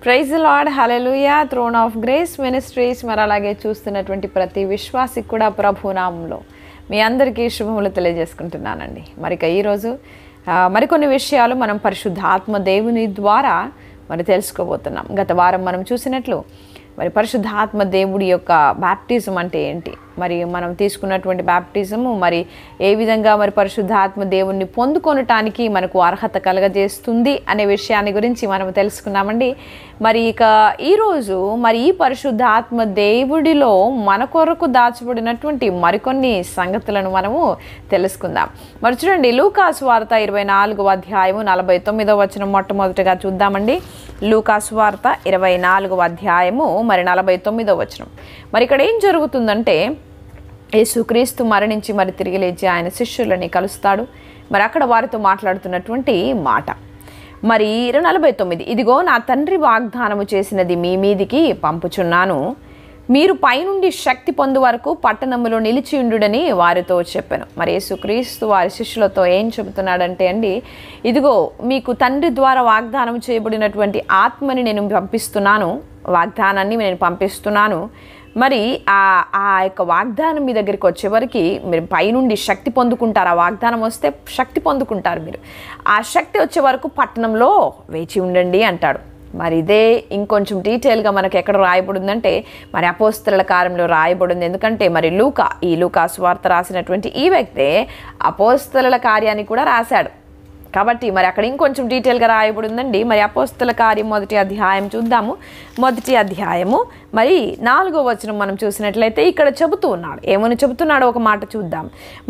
Praise the Lord, hallelujah. Throne of grace ministries మరి అలాగే చూస్తున్నటువంటి ప్రతి విశ్వాసికి కూడా ప్రభు నామంలో మీ అందరికీ శుభములు తెలియజేసుకుంటున్నానండి. మరి ఈరోజు మరికొన్ని విషయాలు మనం పరిశుద్ధాత్మ దేవుని ద్వారా మరి తెలుసుకోబోతున్నాం. గత వారం మనం చూసినట్లు మరి పరిశుద్ధాత్మ దేవుడి యొక్క బ్యాప్టిజం అంటే ఏంటి, మరి మనం తీసుకున్నటువంటి బ్యాప్టిజము మరి ఏ విధంగా మరి పరిశుద్ధాత్మ దేవుణ్ణి పొందుకొనటానికి మనకు అర్హత కలగజేస్తుంది అనే విషయాన్ని గురించి మనం తెలుసుకున్నామండి. మరి ఇక ఈరోజు మరి ఈ పరిశుద్ధాత్మ దేవుడిలో మన కొరకు దాచబడినటువంటి మరికొన్ని సంగతులను మనము తెలుసుకుందాం. మరి చూడండి, లూకా సువార్త 24వ అధ్యాయము 49వ వచనం మొట్టమొదటిగా చూద్దామండి. లూకా సువార్త 24వ అధ్యాయము మరి 49వ వచనం. మరి ఇక్కడ ఏం జరుగుతుందంటే, యేసుక్రీస్తు మరణించి మరి తిరిగి లేచి ఆయన శిష్యులని కలుస్తాడు. మరి అక్కడ వారితో మాట్లాడుతున్నటువంటి మాట మరి 49, ఇదిగో నా తండ్రి వాగ్దానము చేసినది మీ మీదికి పంపుచున్నాను, మీరు పైనుండి శక్తి పొందు వరకు పట్టణములో నిలిచియుండుడని వారితో చెప్పాను. మరి యేసుక్రీస్తు వారి శిష్యులతో ఏం చెబుతున్నాడంటే అండి, ఇదిగో మీకు తండ్రి ద్వారా వాగ్దానం చేయబడినటువంటి ఆత్మని నేను పంపిస్తున్నాను, వాగ్దానాన్ని నేను పంపిస్తున్నాను. మరి ఆ యొక్క వాగ్దానం మీ దగ్గరికి వచ్చేవరకు మీరు పైనుండి శక్తి పొందుకుంటారు. ఆ వాగ్దానం వస్తే శక్తి పొందుకుంటారు. మీరు ఆ శక్తి వచ్చే వరకు పట్టణంలో వేచి ఉండండి అంటాడు. మరి ఇదే ఇంకొంచెం డీటెయిల్గా మనకు ఎక్కడ రాయబడిందంటే మరి అపోస్తలుల కార్యంలో రాయబడింది. ఎందుకంటే మరి లూకా సువార్త రాసినటువంటి ఈ వ్యక్తే అపోస్తలుల కార్యాన్ని కూడా రాశాడు కాబట్టి మరి అక్కడ ఇంకొంచెం డీటెయిల్గా రాయబడిందండి. మరి అపోస్తల కార్యం 1వ అధ్యాయం చూద్దాము. 1వ అధ్యాయము మరి 4వ వచనం మనం చూసినట్లయితే ఇక్కడ చెబుతూ ఉన్నాడు. ఏమని చెబుతున్నాడో ఒక మాట చూద్దాం.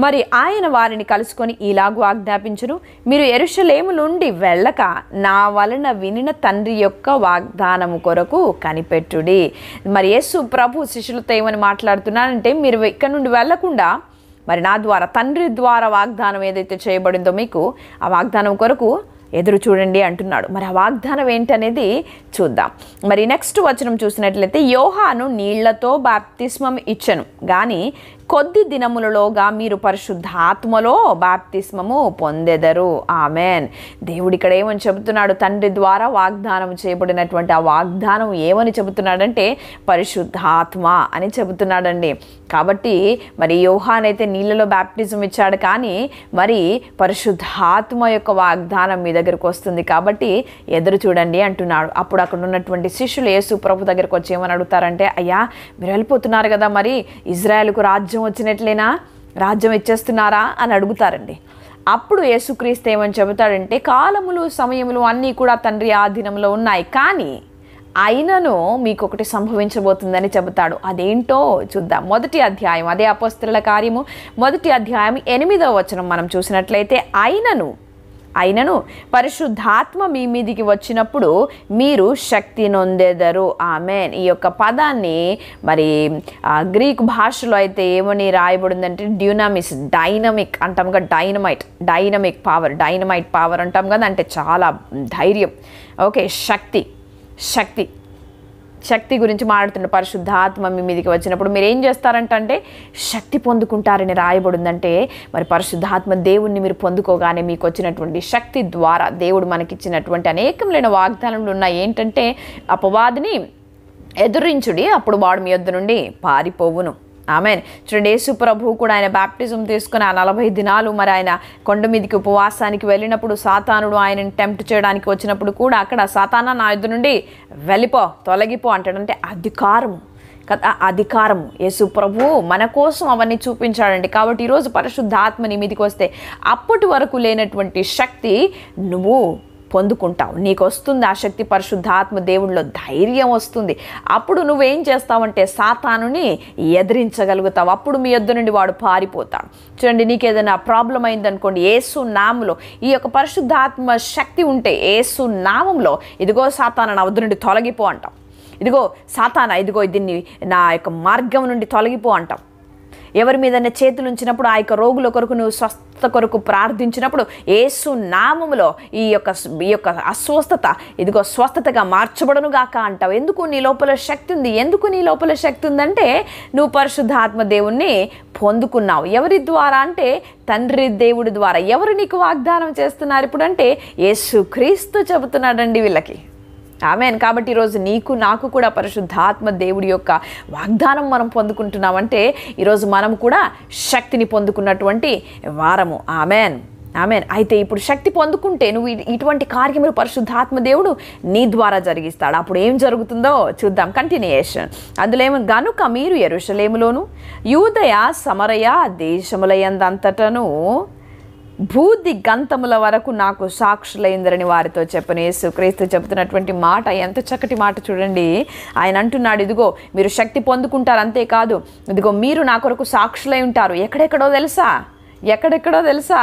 మరి ఆయన వారిని కలుసుకొని ఇలాగూ ఆజ్ఞాపించును, మీరు యెరూషలేము నుండి వెళ్ళక నా వలన వినిన తండ్రి యొక్క వాగ్దానము కొరకు కనిపెట్టుడి. మరి యేసు ప్రభు శిష్యులతో ఏమని మాట్లాడుతున్నాడంటే, మీరు ఇక్కడ నుండి వెళ్లకుండా మరి నా ద్వారా తండ్రి ద్వారా వాగ్దానం ఏదైతే చేయబడిందో మీకు ఆ వాగ్దానం కొరకు ఎదురు చూడండి అంటున్నాడు. మరి ఆ వాగ్దానం ఏంటనేది చూద్దాం. మరి నెక్స్ట్ వచనం చూసినట్లయితే, యోహాను నీళ్లతో బాప్తిస్మం ఇచ్చెను గాని కొద్ది దినములలోగా మీరు పరిశుద్ధాత్మలో బాప్తిస్మము పొందెదరు. ఆమెన్. దేవుడు ఇక్కడ ఏమని చెబుతున్నాడు, తండ్రి ద్వారా వాగ్దానం చేయబడినటువంటి ఆ వాగ్దానం ఏమని చెబుతున్నాడంటే పరిశుద్ధాత్మ అని చెబుతున్నాడండి. కాబట్టి మరి యోహాన్ అయితే నీళ్ళలో బాప్టిజం ఇచ్చాడు, కానీ మరి పరిశుద్ధాత్మ యొక్క వాగ్దానం మీ దగ్గరకు వస్తుంది కాబట్టి ఎదురు చూడండి అంటున్నాడు. అప్పుడు అక్కడ ఉన్నటువంటి శిష్యులు యేసు ప్రభు దగ్గరకు వచ్చి ఏమని అడుగుతారంటే, అయ్యా మీరు వెళ్ళిపోతున్నారు కదా, మరి ఇజ్రాయెల్కు రాజ్యం వచ్చినట్లేనా, రాజ్యం ఇచ్చేస్తున్నారా అని అడుగుతారండి. అప్పుడు యేసుక్రీస్తు ఏమని చెబుతాడంటే, కాలములు సమయములు అన్నీ కూడా తండ్రి ఆధీనంలో ఉన్నాయి, కానీ అయినను మీకు ఒకటి సంభవించబోతుందని చెబుతాడు. అదేంటో చూద్దాం. 1వ అధ్యాయం, అదే అపోస్తలుల కార్యము 1వ అధ్యాయం 8వ వచనం మనం చూసినట్లయితే, అయినను పరిశుద్ధాత్మ మీ మీదికి వచ్చినప్పుడు మీరు శక్తి నొందెదరు. ఆమెన్. ఈ యొక్క పదాన్ని మరి గ్రీక్ భాషలో అయితే ఏమని రాయబడిందంటే డ్యూనామిస్, డైనమిక్ అంటాం కదా, డైనమిక్ పవర్, డైనమైట్ పవర్ అంటాం కదా, అంటే చాలా ధైర్యం. ఓకే, శక్తి గురించి మాట్లాడుతున్న పరిశుద్ధాత్మ మీ మీదకి వచ్చినప్పుడు మీరు ఏం చేస్తారంటే శక్తి పొందుకుంటారని రాయబడిందంటే, మరి పరిశుద్ధాత్మ దేవుణ్ణి మీరు పొందుకోగానే మీకు వచ్చినటువంటి శక్తి ద్వారా దేవుడు మనకిచ్చినటువంటి అనేకమైన వాగ్దానములు ఉన్నాయి. ఏంటంటే, అపవాదిని ఎదురించుడి, అప్పుడు వాడు మీ యొద్ద నుండి పారిపోవును. ఆమెన్. చూడండి, యేసు ప్రభు కూడా ఆయన బాప్టిజం తీసుకుని ఆ 40 దినాలు మరి ఆయన కొండ మీదకి ఉపవాసానికి వెళ్ళినప్పుడు సాతానుడు ఆయనని టెంప్ట్ చేయడానికి వచ్చినప్పుడు కూడా అక్కడ సాతానా నా యొద్ద నుండి వెళ్ళిపో, తొలగిపో అంటాడంటే అధికారము యేసు ప్రభు మన కోసం అవన్నీ చూపించాడండి. కాబట్టి ఈరోజు పరిశుద్ధాత్మ నీ మీదకి వస్తే అప్పటి వరకు లేనటువంటి శక్తి నువ్వు పొందుకుంటావు, నీకు వస్తుంది ఆ శక్తి. పరిశుద్ధాత్మ దేవుడిలో ధైర్యం వస్తుంది. అప్పుడు నువ్వేం చేస్తావంటే సాతానుని ఎదిరించగలుగుతావు. అప్పుడు మీ యొద్ద నుండి వాడు పారిపోతాడు. చూడండి, నీకు ఏదైనా ప్రాబ్లం అయిందనుకోండి, యేసు నామంలో ఈ యొక్క పరిశుద్ధాత్మ శక్తి ఉంటే యేసు నామంలో ఇదిగో సాతాను నా వద్ద నుండి తొలగిపో అంటాం. ఇదిగో సాతానా, ఇదిగో దీన్ని నా యొక్క మార్గం నుండి తొలగిపో అంటాం. ఎవరి మీదైనా చేతులు ఉంచినప్పుడు ఆ యొక్క రోగుల కొరకు నువ్వు స్వస్థత కొరకు ప్రార్థించినప్పుడు యేసు నామములో ఈ యొక్క అస్వస్థత ఇదిగో స్వస్థతగా మార్చబడునుగాక అంటావు. ఎందుకు నీ లోపల శక్తి ఉంది. ఎందుకు నీ లోపల శక్తి ఉందంటే నువ్వు పరిశుద్ధాత్మ దేవుణ్ణి పొందుకున్నావు. ఎవరి ద్వారా అంటే తండ్రి దేవుడి ద్వారా. ఎవరు నీకు వాగ్దానం చేస్తున్నారు ఇప్పుడు అంటే యేసుక్రీస్తు చెబుతున్నాడండి వీళ్ళకి. ఆమేన్. కాబట్టి ఈరోజు నీకు నాకు కూడా పరిశుద్ధాత్మ దేవుడి యొక్క వాగ్దానం మనం పొందుకుంటున్నామంటే ఈరోజు మనం కూడా శక్తిని పొందుకున్నటువంటి వారము. ఆమేన్, ఆమేన్. అయితే ఇప్పుడు శక్తి పొందుకుంటే నువ్వు ఇటువంటి కార్యములు పరిశుద్ధాత్మ దేవుడు నీ ద్వారా జరిగిస్తాడు. అప్పుడు ఏం జరుగుతుందో చూద్దాం. కంటిన్యూయేషన్. అందులో ఏమో, గనుక మీరు యెరూషలేములోను యూదయ సమరయ దేశములయందంతటను భూదిగంతముల వరకు నాకు సాక్షులైందరని వారితో చెప్పను. యేసుక్రీస్తు చెప్తున్నటువంటి మాట ఎంత చక్కటి మాట చూడండి. ఆయన అంటున్నాడు, ఇదిగో మీరు శక్తి పొందుకుంటారు, అంతేకాదు ఇదిగో మీరు నా కొరకు సాక్షులై ఉంటారు. ఎక్కడెక్కడో తెలుసా?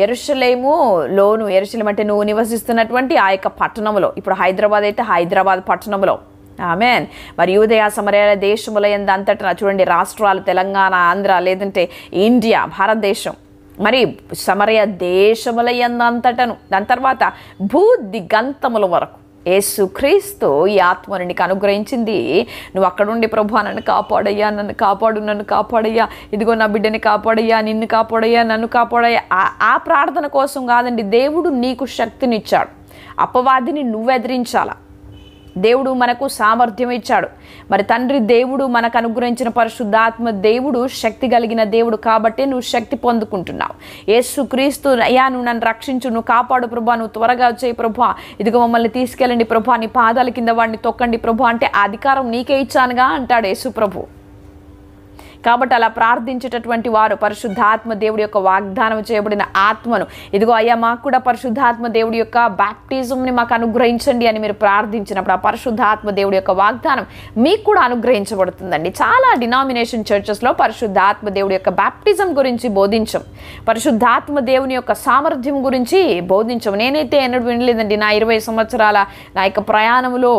యెరూషలేములోను. యెరూషలేము అంటే నువ్వు నివసిస్తున్నటువంటి ఆ యొక్క పట్టణంలో. ఇప్పుడు హైదరాబాద్ అయితే హైదరాబాద్ పట్టణంలో. ఆమేన్. మరి యూదయ సమరయ దేశముల యందంతటా చూడండి, రాష్ట్రాలు తెలంగాణ, ఆంధ్ర, లేదంటే ఇండియా, భారతదేశం, మరి సమరయ దేశముల యందంతటను, దాని తర్వాత భూదిగంతముల వరకు యేసుక్రీస్తు ఈ ఆత్మను నీకు అనుగ్రహించింది. నువ్వు అక్కడుండి, ప్రభు నన్ను కాపాడయ్యా, నన్ను కాపాడయ్యా, ఇదిగో నా బిడ్డని కాపాడయ్యా, నిన్ను కాపాడయ్యా, నన్ను కాపాడయ్యా, ఆ ప్రార్థన కోసం కాదండి. దేవుడు నీకు శక్తినిచ్చాడు. అపవాదిని నువ్వు ఎదిరించాలా. దేవుడు మనకు సామర్థ్యం ఇచ్చాడు. మరి తండ్రి దేవుడు మనకు అనుగ్రహించిన పరిశుద్ధాత్మ దేవుడు శక్తి కలిగిన దేవుడు కాబట్టి నువ్వు శక్తి పొందుకుంటున్నావు. యేసుక్రీస్తు, అయ్యా నువ్వు నన్ను రక్షించు, నువ్వు కాపాడు ప్రభా, నువ్వు త్వరగా వచ్చేయి ప్రభా, ఇదిగో మమ్మల్ని తీసుకెళ్ళండి ప్రభా, నీ పాదాల కింద వాడిని తొక్కండి ప్రభా అంటే ఆ అధికారం నీకే ఇచ్చానుగా అంటాడు యేసు ప్రభు. కాబట్టి అలా ప్రార్థించేటటువంటి వారు పరిశుద్ధాత్మ దేవుడి యొక్క వాగ్దానం చేయబడిన ఆత్మను, ఇదిగో అయ్యా మాకు కూడా పరిశుద్ధాత్మ దేవుడి యొక్క బాప్టిజంని మాకు అనుగ్రహించండి అని మీరు ప్రార్థించినప్పుడు ఆ పరిశుద్ధాత్మ దేవుడి యొక్క వాగ్దానం మీకు కూడా అనుగ్రహించబడుతుందండి. చాలా డినామినేషన్ చర్చెస్లో పరిశుద్ధాత్మ దేవుడి యొక్క బాప్టిజం గురించి బోధించం, పరిశుద్ధాత్మ దేవుని యొక్క సామర్థ్యం గురించి బోధించం. నేనైతే ఎన్నడూ వినలేదండి. నా 20 సంవత్సరాల నా యొక్క ప్రయాణంలో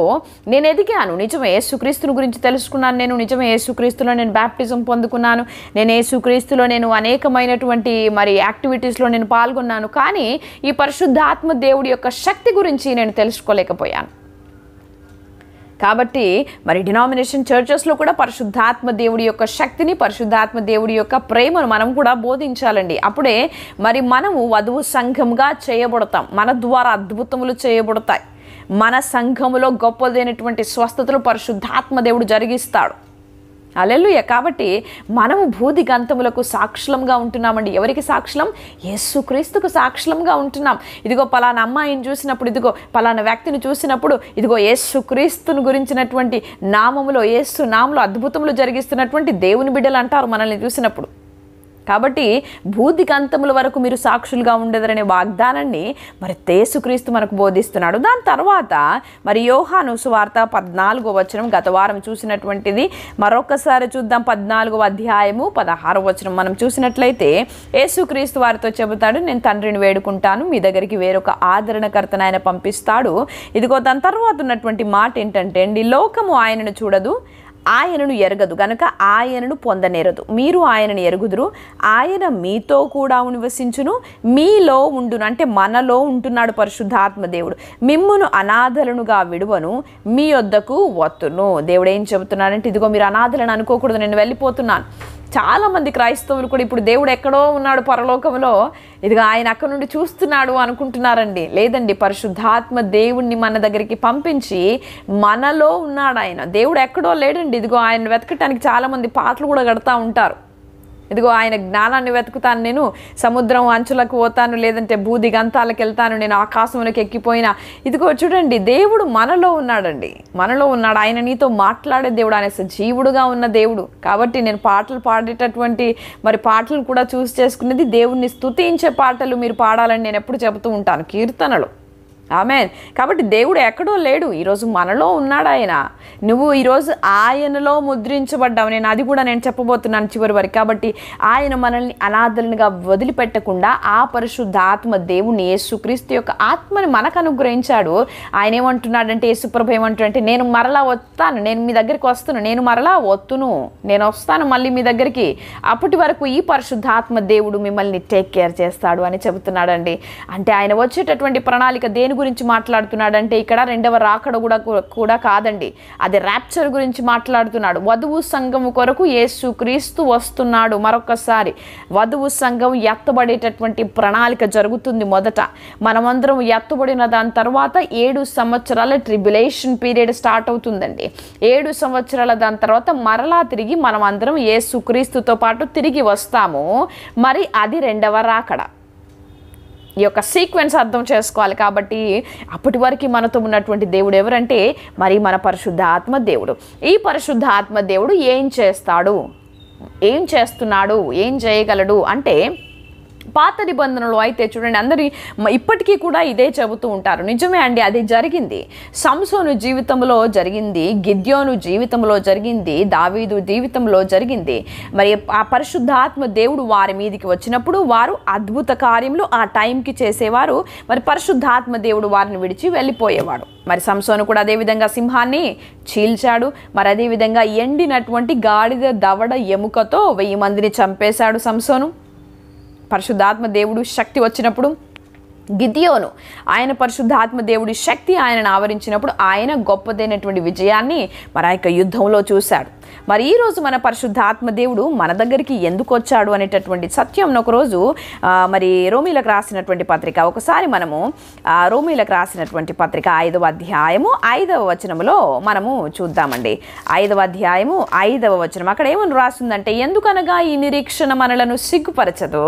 నేను ఎదిగాను. నిజమే, యేసుక్రీస్తుని గురించి తెలుసుకున్నాను. నేను నిజమే, యేసుక్రీస్తులో నేను బాప్టిజం పొందుకున్నాను. నేను యేసుక్రీస్తులో నేను అనేకమైనటువంటి మరి యాక్టివిటీస్లో నేను పాల్గొన్నాను. కానీ ఈ పరిశుద్ధాత్మ దేవుడి యొక్క శక్తి గురించి నేను తెలుసుకోలేకపోయాను. కాబట్టి మరి డినామినేషన్ చర్చెస్లో కూడా పరిశుద్ధాత్మ దేవుడి యొక్క శక్తిని, పరిశుద్ధాత్మ దేవుడి యొక్క ప్రేమను మనం కూడా బోధించాలండి. అప్పుడే మరి మనము వధువు సంఘంగా చేయబడతాం. మన ద్వారా అద్భుతములు చేయబడతాయి. మన సంఘములో గొప్పదైనటువంటి స్వస్థతలు పరిశుద్ధాత్మ దేవుడు జరిగిస్తాడు. హల్లెలూయా. కాబట్టి మనము భూదిగంతములకు సాక్షులంగా ఉంటున్నామండి. ఎవరికి సాక్షులం? యేసుక్రీస్తుకు సాక్షులంగా ఉంటున్నాం. ఇదిగో పలానా అమ్మాయిని చూసినప్పుడు, ఇదిగో పలానా వ్యక్తిని చూసినప్పుడు, ఇదిగో యేసుక్రీస్తును గురించినటువంటి నామములో, యేసు నామములో అద్భుతములు జరిగిస్తున్నటువంటి దేవుని బిడ్డలు అంటారు మనల్ని చూసినప్పుడు. కాబట్టి భూదిగంతముల వరకు మీరు సాక్షులుగా ఉండేదరనే వాగ్దానాన్ని మరి యేసుక్రీస్తు మనకు బోధిస్తున్నాడు. దాని తర్వాత మరి యోహాను సువార్త 14వ వచనం గత వారం చూసినటువంటిది మరొకసారి చూద్దాం. 14వ అధ్యాయము 16వ వచనం మనం చూసినట్లయితే యేసుక్రీస్తు వారితో చెబుతాడు, నేను తండ్రిని వేడుకుంటాను, మీ దగ్గరికి వేరొక ఆదరణకర్తను ఆయన పంపిస్తాడు. ఇదిగో దాని తర్వాత ఉన్నటువంటి మాట ఏంటంటే అండి, లోకము ఆయనను చూడదు, ఆయనను ఎరగదు గనుక ఆయనను పొందనేరదు. మీరు ఆయనను ఎరుగుదురు, ఆయన మీతో కూడా నివసించును, మీలో ఉండును. అంటే మనలో ఉంటున్నాడు పరిశుద్ధాత్మ దేవుడు. మిమ్మును అనాథలనుగా విడువను, మీ వద్దకు వత్తును. దేవుడు ఏం చెబుతున్నాడంటే, ఇదిగో మీరు అనాథలను అనుకోకూడదు, నేను వెళ్ళిపోతున్నాను. చాలామంది క్రైస్తవులు కూడా ఇప్పుడు దేవుడు ఎక్కడో ఉన్నాడు పరలోకంలో, ఇదిగో ఆయన అక్కడ నుండి చూస్తున్నాడు అనుకుంటున్నారండి. లేదండి, పరిశుద్ధాత్మ దేవుణ్ణి మన దగ్గరికి పంపించి మనలో ఉన్నాడు ఆయన. దేవుడు ఎక్కడో లేడండి. ఇదిగో ఆయన వెతకటానికి చాలామంది పాటలు కూడా కడతా ఉంటారు. ఇదిగో ఆయన జ్ఞానాన్ని వెతుకుతాను, నేను సముద్రం అంచులకు పోతాను, లేదంటే భూదిగంతాలకు వెళ్తాను, నేను ఆకాశంలోకి ఎక్కిపోయినా. ఇదిగో చూడండి, దేవుడు మనలో ఉన్నాడండి, మనలో ఉన్నాడు. ఆయన నీతో మాట్లాడే దేవుడు, ఆయన సజీవుడుగా ఉన్న దేవుడు. కాబట్టి నేను పాటలు పాడేటటువంటి మరి పాటలు కూడా చూస్ చేసుకునేది దేవుణ్ణి స్తుతించే పాటలు మీరు పాడాలని నేను ఎప్పుడు చెబుతూ ఉంటాను, కీర్తనలు. ఆమేన్. కాబట్టి దేవుడు ఎక్కడో లేడు, ఈరోజు మనలో ఉన్నాడు ఆయన. నువ్వు ఈరోజు ఆయనలో ముద్రించబడ్డావు. అది కూడా నేను చెప్పబోతున్నాను చివరి వరకు. కాబట్టి ఆయన మనల్ని అనాథలుగా వదిలిపెట్టకుండా ఆ పరిశుద్ధ ఆత్మ దేవుని యేసుక్రీస్తు యొక్క ఆత్మని మనకు అనుగ్రహించాడు. ఆయన ఏమంటున్నాడంటే, యేసుప్రభు ఏమంటున్నాడంటే, నేను మరలా వస్తాను, నేను మీ దగ్గరికి వస్తాను, నేను మరలా వస్తును, నేను వస్తాను మళ్ళీ మీ దగ్గరికి. అప్పటి వరకు ఈ పరిశుద్ధాత్మ దేవుడు మిమ్మల్ని టేక్ కేర్ చేస్తాడు అని చెబుతున్నాడండి. అంటే ఆయన వచ్చేటటువంటి ప్రణాళిక దేని గురించి మాట్లాడుతున్నాడంటే ఇక్కడ రెండవ రాకడ కూడా కాదండి, అది ర్యాప్చర్ గురించి మాట్లాడుతున్నాడు. వధువు సంఘము కొరకు యేసుక్రీస్తు వస్తున్నాడు. మరొకసారి వధువు సంఘం ఎత్తబడేటటువంటి ప్రణాళిక జరుగుతుంది. మొదట మనమందరం ఎత్తబడిన దాని తర్వాత 7 సంవత్సరాల ట్రిబ్యులేషన్ పీరియడ్ స్టార్ట్ అవుతుందండి. 7 సంవత్సరాల దాని తర్వాత మరలా తిరిగి మనం అందరం యేసుక్రీస్తుతో పాటు తిరిగి వస్తాము. మరి అది రెండవ రాకడ. ఈ యొక్క సీక్వెన్స్ అర్థం చేసుకోవాలి. కాబట్టి అప్పటి వరకు మనతో ఉన్నటువంటి దేవుడు ఎవరంటే మరి మన పరిశుద్ధాత్మ దేవుడు. ఈ పరిశుద్ధాత్మ దేవుడు ఏం చేస్తాడు, ఏం చేస్తున్నాడు, ఏం చేయగలడు అంటే, పాత నిబంధనలు అయితే చూడండి, అందరి ఇప్పటికీ కూడా ఇదే చెబుతూ ఉంటారు. నిజమే అండి, అది జరిగింది. సంసోను జీవితంలో జరిగింది, గిద్యోను జీవితంలో జరిగింది, దావీదు జీవితంలో జరిగింది. మరి ఆ పరిశుద్ధాత్మ దేవుడు వారి మీదికి వచ్చినప్పుడు వారు అద్భుత కార్యములు ఆ టైంకి చేసేవారు. మరి పరిశుద్ధాత్మ దేవుడు వారిని విడిచి వెళ్ళిపోయేవాడు. మరి సంసోను కూడా అదేవిధంగా సింహాన్ని చీల్చాడు. మరి అదేవిధంగా ఎండినటువంటి గాడిద దవడ ఎముకతో 1000 మందిని చంపేశాడు సంసోను. పరిశుద్ధాత్మ దేవుడు శక్తి వచ్చినప్పుడు గిద్యోను, ఆయన పరిశుద్ధాత్మ దేవుడి శక్తి ఆయనను ఆవరించినప్పుడు ఆయన గొప్పదైనటువంటి విజయాన్ని మరి ఆ యొక్క యుద్ధంలో చూశాడు. మరి ఈరోజు మన పరిశుద్ధాత్మ దేవుడు మన దగ్గరికి ఎందుకు వచ్చాడు అనేటటువంటి సత్యం ఒకరోజు మరి రోమీలకు రాసినటువంటి పత్రిక, ఒకసారి మనము రోమీలకు రాసినటువంటి పత్రిక 5వ అధ్యాయము 5వ వచనంలో మనము చూద్దామండి. 5వ అధ్యాయము 5వ వచనం అక్కడ ఏమని రాస్తుందంటే, ఎందుకనగా ఈ నిరీక్షణ మనలను సిగ్గుపరచదు,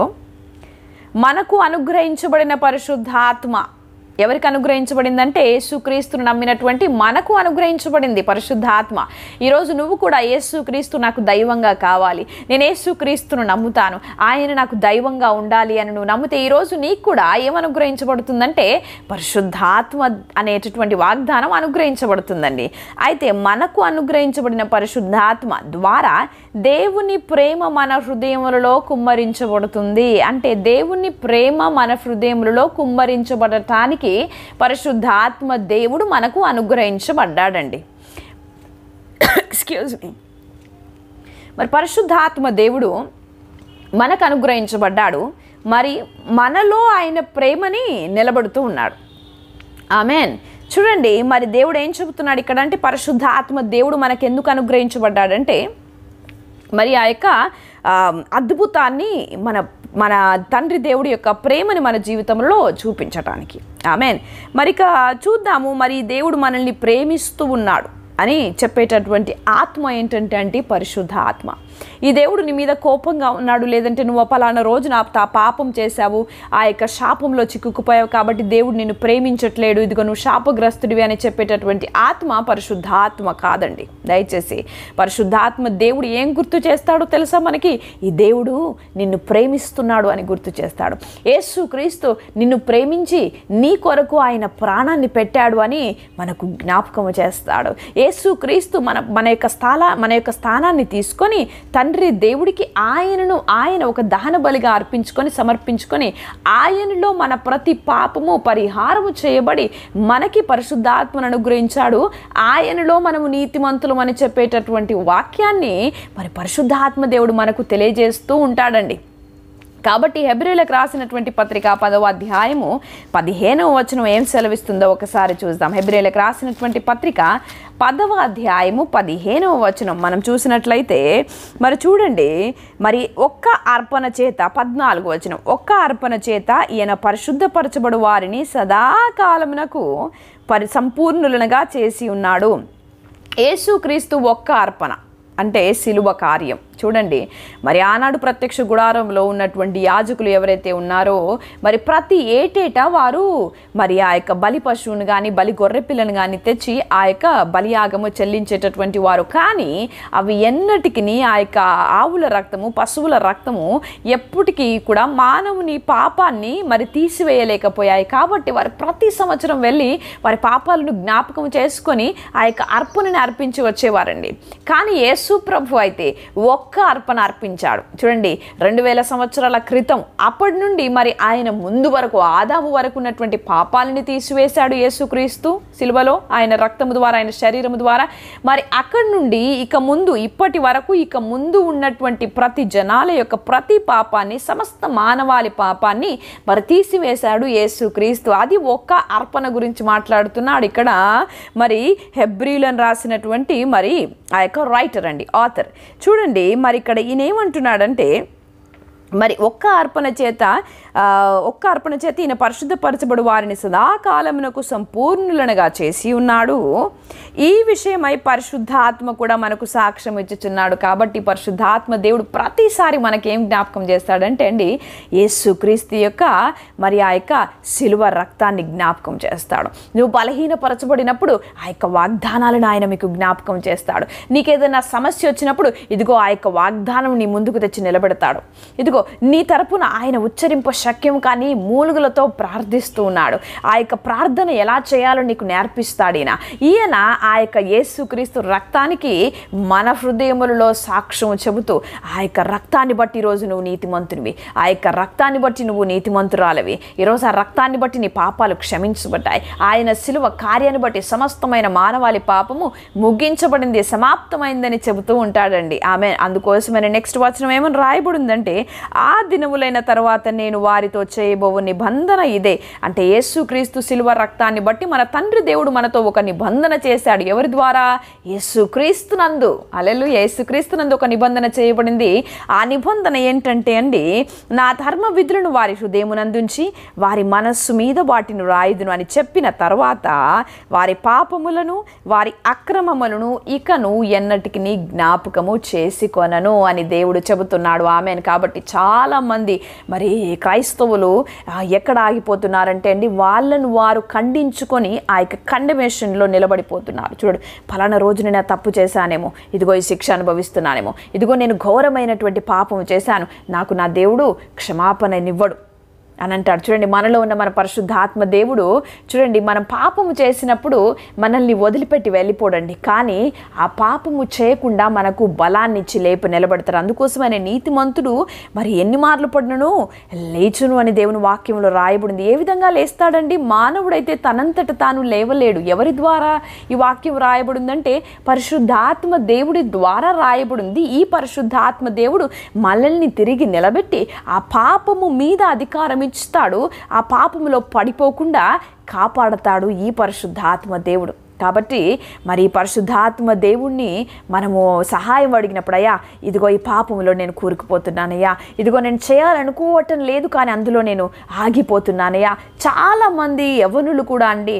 మనకు అనుగ్రహించబడిన పరిశుద్ధాత్మ. ఎవరికి అనుగ్రహించబడిందంటే యేసుక్రీస్తును నమ్మినటువంటి మనకు అనుగ్రహించబడింది పరిశుద్ధాత్మ. ఈరోజు నువ్వు కూడా యేసుక్రీస్తు నాకు దైవంగా కావాలి, నేను యేసుక్రీస్తును నమ్ముతాను, ఆయన నాకు దైవంగా ఉండాలి అని నువ్వు నమ్మితే ఈరోజు నీకు కూడా ఏమనుగ్రహించబడుతుందంటే పరిశుద్ధాత్మ అనేటటువంటి వాగ్దానం అనుగ్రహించబడుతుందండి. అయితే మనకు అనుగ్రహించబడిన పరిశుద్ధాత్మ ద్వారా దేవుని ప్రేమ మన హృదయములలో కుమ్మరించబడుతుంది. అంటే దేవుని ప్రేమ మన హృదయములలో కుమ్మరించబడటానికి పరిశుద్ధాత్మ దేవుడు మనకు అనుగ్రహించబడ్డాడండి. Excuse me. మరి పరిశుద్ధాత్మ దేవుడు మనకు అనుగ్రహించబడ్డాడు. మరి మనలో ఆయన ప్రేమని నిలబడుతూ ఉన్నాడు. ఆమెన్. చూడండి, మరి దేవుడు ఏం చెబుతున్నాడు ఇక్కడ అంటే, పరిశుద్ధాత్మ దేవుడు మనకు ఎందుకు అనుగ్రహించబడ్డాడంటే, మరి ఆ యొక్క అద్భుతాన్ని మన తండ్రి దేవుడి యొక్క ప్రేమని మన జీవితంలో చూపించటానికి. ఆమెన్. మరిక చూద్దాము, మరి దేవుడు మనల్ని ప్రేమిస్తూ ఉన్నాడు అని చెప్పేటటువంటి ఆత్మ ఏంటంటే అంటే పరిశుద్ధ ఆత్మ. ఈ దేవుడు నీ మీద కోపంగా ఉన్నాడు, లేదంటే నువ్వు పలానా రోజు నా పాపం చేశావు, ఆ యొక్క శాపంలో చిక్కుకుపోయావు కాబట్టి దేవుడు నిన్ను ప్రేమించట్లేడు, ఇదిగో నువ్వు శాపగ్రస్తుడివి అని చెప్పేటటువంటి ఆత్మ పరిశుద్ధాత్మ కాదండి. దయచేసి పరిశుద్ధాత్మ దేవుడు ఏం గుర్తు చేస్తాడో తెలుసా మనకి? ఈ దేవుడు నిన్ను ప్రేమిస్తున్నాడు అని గుర్తు చేస్తాడు. యేసుక్రీస్తు నిన్ను ప్రేమించి నీ కొరకు ఆయన ప్రాణాన్ని పెట్టాడు అని మనకు జ్ఞాపకం చేస్తాడు. యేసుక్రీస్తు మన యొక్క స్థానాన్ని తీసుకొని తండ్రి దేవుడికి ఆయన ఒక దహన బలిగా అర్పించుకొని సమర్పించుకొని ఆయనలో మన ప్రతి పాపము పరిహారము చేయబడి మనకి పరిశుద్ధాత్మను అనుగ్రహించాడు. ఆయనలో మనము నీతిమంతులం అని చెప్పేటటువంటి వాక్యాన్ని మరి పరిశుద్ధాత్మ దేవుడు మనకు తెలియజేస్తూ ఉంటాడండి. కాబట్టి హెబ్రీయులకు రాసినటువంటి పత్రిక 10వ అధ్యాయము 15వ వచనం ఏం సెలవిస్తుందో ఒకసారి చూద్దాం. హెబ్రీయులకు రాసినటువంటి పత్రిక 10వ అధ్యాయము 15వ వచనం మనం చూసినట్లయితే మరి చూడండి, మరి ఒక్క అర్పణ చేత 14వ వచనం, ఒక్క అర్పణ చేత ఈయన పరిశుద్ధపరచబడు వారిని సదాకాలమునకు సంపూర్ణులుగా చేసి ఉన్నాడు. యేసుక్రీస్తు ఒక్క అర్పణ అంటే సిలువ కార్యం. చూడండి, మరి ఆనాడు ప్రత్యక్ష గుడారంలో ఉన్నటువంటి యాజకులు ఎవరైతే ఉన్నారో మరి ప్రతి ఏటేటా వారు మరి ఆ యొక్క బలి పశువును కానీ బలి గొర్రె పిల్లను కానీ తెచ్చి ఆ యొక్క బలియాగము చెల్లించేటటువంటి వారు. కానీ అవి ఎన్నటికి ఆ యొక్క ఆవుల రక్తము పశువుల రక్తము ఎప్పటికీ కూడా మానవుని పాపాన్ని మరి తీసివేయలేకపోయాయి. కాబట్టి వారు ప్రతి సంవత్సరం వెళ్ళి వారి పాపాలను జ్ఞాపకం చేసుకొని ఆ యొక్క అర్పణని అర్పించి వచ్చేవారండి. కానీ యేసు ప్రభు అయితే ఒక్క అర్పణ అర్పించాడు. చూడండి 2000 సంవత్సరాల క్రితం అప్పటి నుండి మరి ఆయన ముందు వరకు ఆదాము వరకు ఉన్నటువంటి పాపాలని తీసివేశాడు యేసుక్రీస్తు సిలువలో, ఆయన రక్తము ద్వారా, ఆయన శరీరము ద్వారా. మరి అక్కడి నుండి ఇప్పటి వరకు ఇక ముందు ఉన్నటువంటి ప్రతి జనాల యొక్క ప్రతి పాపాన్ని, సమస్త మానవాళి పాపాన్ని మరి తీసివేశాడు యేసుక్రీస్తు. అది ఒక్క అర్పణ గురించి మాట్లాడుతున్నాడు ఇక్కడ. మరి హెబ్రీలను రాసినటువంటి మరి ఆ యొక్క రైటర్ అండి, ఆథర్. చూడండి మరి ఇక్కడ ఈయన ఏమంటున్నాడంటే, మరి ఒక్క అర్పణ చేత ఈయన పరిశుద్ధపరచబడు వారిని సదాకాలమునకు సంపూర్ణులనుగా చేసి ఉన్నాడు. ఈ విషయమై పరిశుద్ధాత్మ కూడా మనకు సాక్ష్యం ఇచ్చుచున్నాడు. కాబట్టి పరిశుద్ధాత్మ దేవుడు ప్రతిసారి మనకేం జ్ఞాపకం చేస్తాడంటే అండి, యేసుక్రీస్తు యొక్క మరి ఆ యొక్క సిలువ రక్తాన్ని జ్ఞాపకం చేస్తాడు. నువ్వు బలహీనపరచబడినప్పుడు ఆ యొక్క వాగ్దానాలను ఆయన మీకు జ్ఞాపకం చేస్తాడు. నీకేదైనా సమస్య వచ్చినప్పుడు ఇదిగో ఆ యొక్క వాగ్దానం నీ ముందుకు తెచ్చి నిలబెడతాడు. ఇదిగో నీ తరపున ఆయన ఉచ్చరింప శక్యం కానీ మూలుగులతో ప్రార్థిస్తూ ఉన్నాడు. ఆ యొక్క ప్రార్థన ఎలా చేయాలో నీకు నేర్పిస్తాడు ఈయన. ఆ యొక్క యేసుక్రీస్తు రక్తానికి మన హృదయములలో సాక్ష్యం చెబుతూ, ఆ యొక్క రక్తాన్ని బట్టి ఈరోజు నువ్వు నీతిమంతునివి, ఆ యొక్క రక్తాన్ని బట్టి నువ్వు నీతిమంతురాలవి, ఈరోజు ఆ రక్తాన్ని బట్టి నీ పాపాలు క్షమించబడ్డాయి, ఆయన సిలువ కార్యాన్ని బట్టి సమస్తమైన మానవాళి పాపము ముగించబడింది, సమాప్తమైందని చెబుతూ ఉంటాడండి. ఆమె అందుకోసమైన నెక్స్ట్ వచనం ఏమని రాయబడిందంటే, ఆ దినములైన తర్వాత నేను వారితో చేయబోవు నిబంధన ఇదే. అంటే యేసుక్రీస్తు సిలువ రక్తాన్ని బట్టి మన తండ్రి దేవుడు మనతో ఒక నిబంధన చేశాడు. ఎవరి ద్వారా? యేసుక్రీస్తునందు. హల్లెలూయా. యేసుక్రీస్తునందు ఒక నిబంధన చేయబడింది. ఆ నిబంధన ఏంటంటే అండి, నా ధర్మ విధులను వారి హృదయమునందుంచి వారి మనస్సు మీద వాటిని రాయుదును అని చెప్పిన తర్వాత వారి పాపములను వారి అక్రమములను ఇకను ఎన్నటికి జ్ఞాపకము చేసుకొనను అని దేవుడు చెబుతున్నాడు. ఆమేన్. కాబట్టి చాలామంది మరి క్రైస్తవులు ఎక్కడ ఆగిపోతున్నారంటే అండి, వాళ్ళను వారు ఖండించుకొని ఆ యొక్క కండమేషన్లో నిలబడిపోతున్నారు. చూడు, ఫలానా రోజు నేను తప్పు చేశానేమో, ఇదిగో ఈ శిక్ష అనుభవిస్తున్నానేమో, ఇదిగో నేను ఘోరమైనటువంటి పాపం చేశాను, నాకు నా దేవుడు క్షమాపణనివ్వడు అని అంటాడు. చూడండి, మనలో ఉన్న మన పరిశుద్ధాత్మ దేవుడు చూడండి, మనం పాపము చేసినప్పుడు మనల్ని వదిలిపెట్టి వెళ్ళిపోడండి, కానీ ఆ పాపము చేయకుండా మనకు బలాన్ని ఇచ్చి లేపు నిలబెడతారు. అందుకోసమైన నీతిమంతుడు మరి ఎన్ని మార్లు పడినను లేచును అని దేవుని వాక్యంలో రాయబడింది. ఏ విధంగా లేస్తాడండి? మానవుడైతే తనంతట తాను లేవలేడు. ఎవరి ద్వారా ఈ వాక్యం రాయబడిందంటే పరిశుద్ధాత్మ దేవుడి ద్వారా రాయబడింది. ఈ పరిశుద్ధాత్మ దేవుడు మనల్ని తిరిగి నిలబెట్టి ఆ పాపము మీద అధికారం ఇస్తాడు, ఆ పాపములో పడిపోకుండా కాపాడతాడు ఈ పరిశుద్ధాత్మ దేవుడు. కాబట్టి మరి ఈ పరిశుద్ధాత్మ దేవుణ్ణి మనము సహాయం అడిగినప్పుడు, అయ్యా ఇదిగో ఈ పాపంలో నేను కూరుకుపోతున్నానయ్యా, ఇదిగో నేను చేయాలనుకోవటం లేదు కానీ అందులో నేను ఆగిపోతున్నానయ్యా. చాలామంది యవ్వనులు కూడా అండి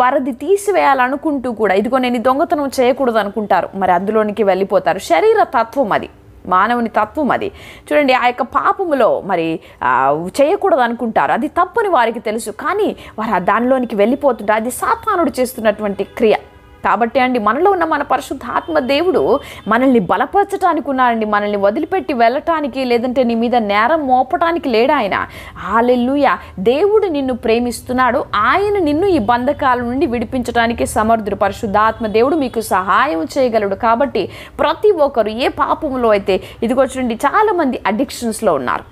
వారది తీసివేయాలనుకుంటూ కూడా ఇదిగో నేను దొంగతనం చేయకూడదు అనుకుంటారు, మరి అందులోనికి వెళ్ళిపోతారు. శరీర తత్వం అది, మానవుని తత్వం అది. చూడండి, ఆ యొక్క పాపములో మరి చేయకూడదు అనుకుంటారు, అది తప్పని వారికి తెలుసు, కానీ వారు దానిలోనికి వెళ్ళిపోతుంటారు. అది సాతానుడు చేస్తున్నటువంటి క్రియ. కాబట్టి అండి, మనలో ఉన్న మన పరిశుద్ధాత్మ దేవుడు మనల్ని బలపరచడానికి ఉన్నాడండి, మనల్ని వదిలిపెట్టి వెళ్ళటానికి లేదంటే నీ మీద నేరం మోపటానికి లేడు ఆయన. హల్లెలూయా. దేవుడు నిన్ను ప్రేమిస్తున్నాడు, ఆయన నిన్ను ఈ బంధకాల నుండి విడిపించడానికి సమర్థుడు. పరిశుద్ధాత్మ దేవుడు మీకు సహాయం చేయగలడు. కాబట్టి ప్రతి ఒక్కరు ఏ పాపంలో అయితే ఇదిగో చూడండి, చాలామంది అడిక్షన్స్లో ఉన్నారు,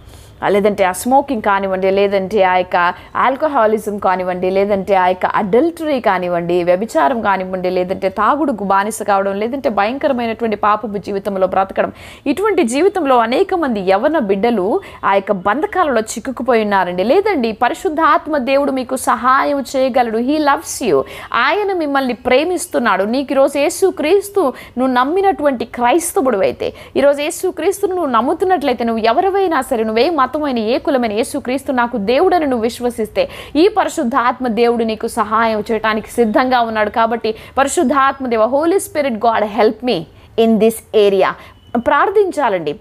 లేదంటే ఆ స్మోకింగ్ కానివ్వండి, లేదంటే ఆ యొక్క ఆల్కహాలిజం కానివ్వండి, లేదంటే ఆ యొక్క అడల్టరీ కానివ్వండి, వ్యభిచారం కానివ్వండి, లేదంటే తాగుడుకు బానిస కావడం, లేదంటే భయంకరమైనటువంటి పాపపు జీవితంలో బ్రతకడం. ఇటువంటి జీవితంలో అనేక మంది యవ్వన బిడ్డలు ఆ యొక్క బంధకాలలో చిక్కుకుపోయి ఉన్నారండి. లేదండి, పరిశుద్ధాత్మ దేవుడు మీకు సహాయం చేయగలడు. He loves you. ఆయన మిమ్మల్ని ప్రేమిస్తున్నాడు. నీకు ఈరోజు యేసుక్రీస్తు నువ్వు నమ్మినటువంటి క్రైస్తవుడు అయితే, ఈరోజు యేసుక్రీస్తును నువ్వు నమ్ముతున్నట్లయితే, నువ్వు ఎవరివైనా సరే, నువ్వే మతమైన ఏ కులమైన యేసుక్రీస్తు నాకు దేవుడని నువ్వు విశ్వసిస్తే ఈ పరిశుద్ధాత్మ దేవుడు నీకు సహాయం చేయడానికి సిద్ధంగా ఉన్నాడు. కాబట్టి పరిశుద్ధాత్మ దేవ, Holy spirit God help me in this area ప్రార్థించాలండి.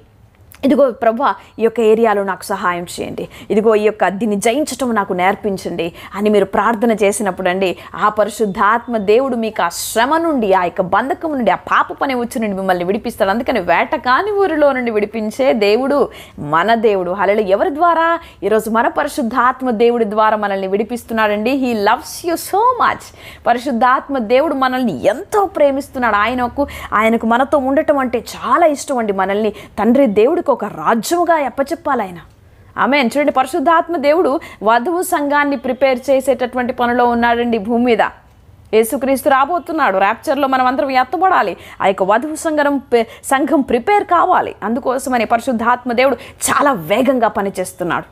ఇదిగో ప్రభువా ఈ యొక్క ఏరియాలో నాకు సహాయం చేయండి, ఇదిగో ఈ యొక్క దీన్ని జయించటం నాకు నేర్పించండి అని మీరు ప్రార్థన చేసినప్పుడు అండి ఆ పరిశుద్ధాత్మ దేవుడు మీకు ఆ శ్రమ నుండి, ఆ యొక్క బంధకం నుండి, ఆ పాప పని వచ్చి నుండి మిమ్మల్ని విడిపిస్తాడు. అందుకని వేట కాని ఊరిలో నుండి విడిపించే దేవుడు మన దేవుడు. హల్లెలూయా. ఎవరి ద్వారా? ఈరోజు మన పరిశుద్ధాత్మ దేవుడి ద్వారా మనల్ని విడిపిస్తున్నాడండి. He loves you so much. పరిశుద్ధాత్మ దేవుడు మనల్ని ఎంతో ప్రేమిస్తున్నాడు. ఆయనకు మనతో ఉండటం అంటే చాలా ఇష్టం అండి. మనల్ని తండ్రి దేవుడికి ఒక రాజ్యముగా అప్పచెప్పాలి ఆయన. ఆమేన్. చూడండి, పరిశుద్ధాత్మ దేవుడు వధువు సంఘాన్ని ప్రిపేర్ చేసేటటువంటి పనిలో ఉన్నాడండి భూమి మీద. యేసుక్రీస్తు రాబోతున్నాడు. ర్యాప్చర్లో మనం అందరం ఎత్తబడాలి. ఆ యొక్క వధువు సంఘం ప్రిపేర్ కావాలి. అందుకోసమని పరిశుద్ధాత్మ దేవుడు చాలా వేగంగా పనిచేస్తున్నాడు.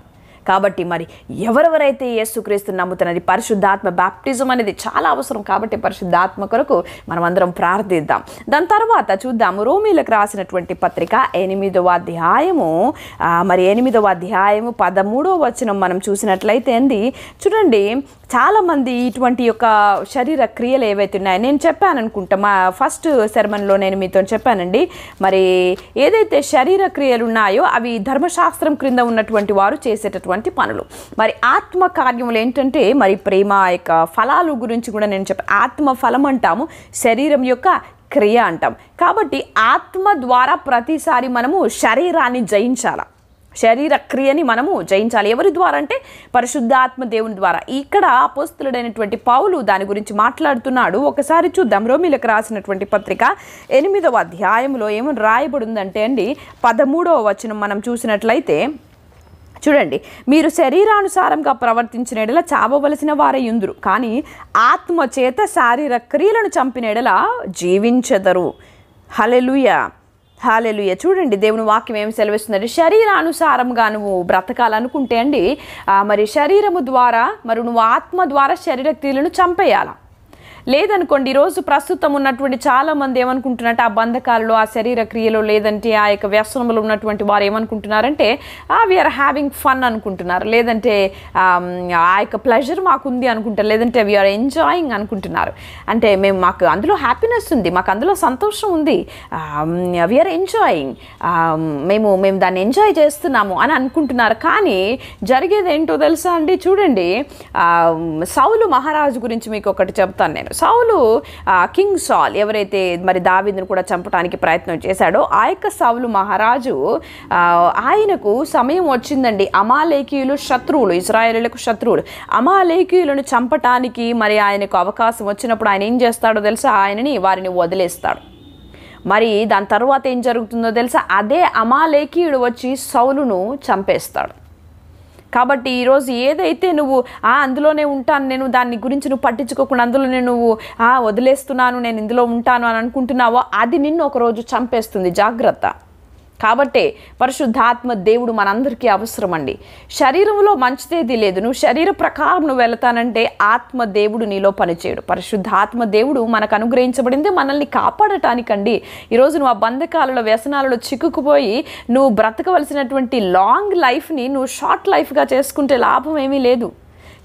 కాబట్టి మరి ఎవరెవరైతే యేసుక్రీస్తుని నమ్ముతున్నది, పరిశుద్ధాత్మ బాప్టిజం అనేది చాలా అవసరం. కాబట్టి పరిశుద్ధాత్మ కొరకు మనం అందరం ప్రార్థిద్దాం. దాని తర్వాత చూద్దాము రోమీలకు రాసినటువంటి పత్రిక 8వ అధ్యాయము 13వ వచనం మనం చూసినట్లయితే అండి, చూడండి, చాలామంది ఇటువంటి యొక్క శరీర క్రియలు ఏవైతే ఉన్నాయో నేను చెప్పాను అనుకుంటా, మా ఫస్ట్ సెర్మన్లో నేను మీతో చెప్పానండి. మరి ఏదైతే శరీర క్రియలు ఉన్నాయో అవి ధర్మశాస్త్రం క్రింద ఉన్నటువంటి వారు చేసేటటువంటి పనులు. మరి ఆత్మ కార్యములు ఏంటంటే మరి ప్రేమ యొక్క ఫలాలు గురించి కూడా నేను చెప్పాను. ఆత్మ ఫలం అంటాము, శరీరం యొక్క క్రియ అంటాం. కాబట్టి ఆత్మ ద్వారా ప్రతిసారి మనము శరీరాన్ని జయించాలి, శరీర క్రియని మనము జయించాలి. ఎవరి ద్వారా అంటే పరిశుద్ధాత్మ దేవుని ద్వారా. ఇక్కడ అపోస్తలుడైనటువంటి పౌలు దాని గురించి మాట్లాడుతున్నాడు. ఒకసారి చూద్దాం. రోమీలకు రాసినటువంటి పత్రిక 8వ అధ్యాయంలో ఏమని రాయబడి ఉందంటే అండి 13వ వచనం మనం చూసినట్లయితే చూడండి, మీరు శరీరానుసారంగా ప్రవర్తించిన ఎడల చావవలసిన వారై ఉందురు, కానీ ఆత్మ చేత శారీర క్రియలను చంపిన ఎడల జీవించెదరు. హల్లెలూయా, హల్లెలూయా. చూడండి, దేవుని వాక్యం ఏమి సెలవిస్తుందంటే శరీరానుసారంగా నువ్వు బ్రతకాలనుకుంటే అండి మరి శరీరము ద్వారా మరి నువ్వు ఆత్మ ద్వారా శరీర క్రియలను చంపేయాల. లేదనుకోండి, ఈరోజు ప్రస్తుతం ఉన్నటువంటి చాలామంది ఏమనుకుంటున్నారంటే ఆ బంధకాలలో, ఆ శరీర క్రియలో, లేదంటే ఆ యొక్క వ్యసనంలో ఉన్నటువంటి వారు ఏమనుకుంటున్నారంటే వీఆర్ హ్యావింగ్ ఫన్ అనుకుంటున్నారు, లేదంటే ఆ యొక్క ప్లెజర్ మాకుంది అనుకుంటారు, లేదంటే వీఆర్ ఎంజాయింగ్ అనుకుంటున్నారు. అంటే మాకు అందులో హ్యాపీనెస్ ఉంది, మాకు అందులో సంతోషం ఉంది, వీఆర్ ఎంజాయింగ్, మేము దాన్ని ఎంజాయ్ చేస్తున్నాము అని అనుకుంటున్నారు. కానీ జరిగేది ఏంటో తెలుసా అండి? చూడండి, సౌలు మహారాజు గురించి మీకు ఒకటి చెప్తాను నేను. సౌలు కింగ్ సాల్ ఎవరైతే మరి దావీదును కూడా చంపడానికి ప్రయత్నం చేశాడో ఆ యొక్క సౌలు మహారాజు ఆయనకు సమయం వచ్చిందండి. అమాలేకీయులు శత్రువులు, ఇశ్రాయేలీయులకు శత్రువులు, అమాలేకీయులను చంపటానికి మరి ఆయనకు అవకాశం వచ్చినప్పుడు ఆయన ఏం చేస్తాడో తెలుసా? వారిని వదిలేస్తాడు. మరి దాని తర్వాత ఏం జరుగుతుందో తెలుసా? అదే అమాలేకీయుడు వచ్చి సౌలును చంపేస్తాడు. కాబట్టి ఈరోజు ఏదైతే నువ్వు అందులోనే ఉంటాను, నేను దాని గురించి నువ్వు పట్టించుకోకుండా అందులోనే నువ్వు వదిలేస్తున్నాను, నేను ఇందులో ఉంటాను అని అనుకుంటున్నావో అది నిన్ను ఒకరోజు చంపేస్తుంది. జాగ్రత్త. కాబట్టి పరిశుద్ధాత్మ దేవుడు మనందరికీ అవసరం అండి. శరీరంలో మంచిదేది లేదు. నువ్వు శరీర ప్రకారం నువ్వు వెళతానంటే ఆత్మ దేవుడు నీలో పనిచేయడు. పరిశుద్ధాత్మ దేవుడు మనకు అనుగ్రహించబడింది మనల్ని కాపాడటానికండి. ఈరోజు నువ్వు ఆ బంధకాలలో, వ్యసనాలలో చిక్కుకుపోయి నువ్వు బ్రతకవలసినటువంటి లాంగ్ లైఫ్ని నువ్వు షార్ట్ లైఫ్గా చేసుకుంటే లాభం ఏమీ లేదు.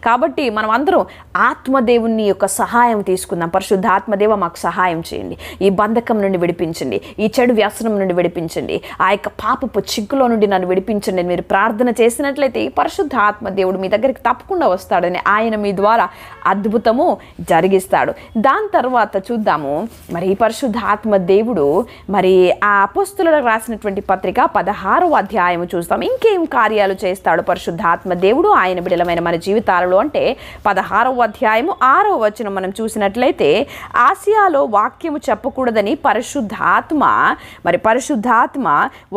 కాబట్టి మనం అందరం ఆత్మదేవుని యొక్క సహాయం తీసుకుందాం. పరిశుద్ధాత్మదేవ మాకు సహాయం చేయండి, ఈ బంధకం నుండి విడిపించండి, ఈ చెడు వ్యసనం నుండి విడిపించండి, ఆ యొక్క పాపపు చిక్కులో నుండి నన్ను విడిపించండి. మీరు ప్రార్థన చేసినట్లయితే ఈ పరిశుద్ధాత్మదేవుడు మీ దగ్గరికి తప్పకుండా వస్తాడని, ఆయన మీ ద్వారా అద్భుతము జరిగిస్తాడు. దాని తర్వాత చూద్దాము, మరి ఈ పరిశుద్ధాత్మ దేవుడు మరి ఆ అపోస్తలులకు రాసినటువంటి పత్రిక 16వ అధ్యాయము చూస్తాం. ఇంకేం కార్యాలు చేస్తాడు పరిశుద్ధాత్మ దేవుడు ఆయన బిడ్డలమైన మన జీవితాలలో అంటే 16వ అధ్యాయము 6వ వచనం మనం చూసినట్లయితే ఆసియాలో వాక్యము చెప్పకూడదని పరిశుద్ధాత్మ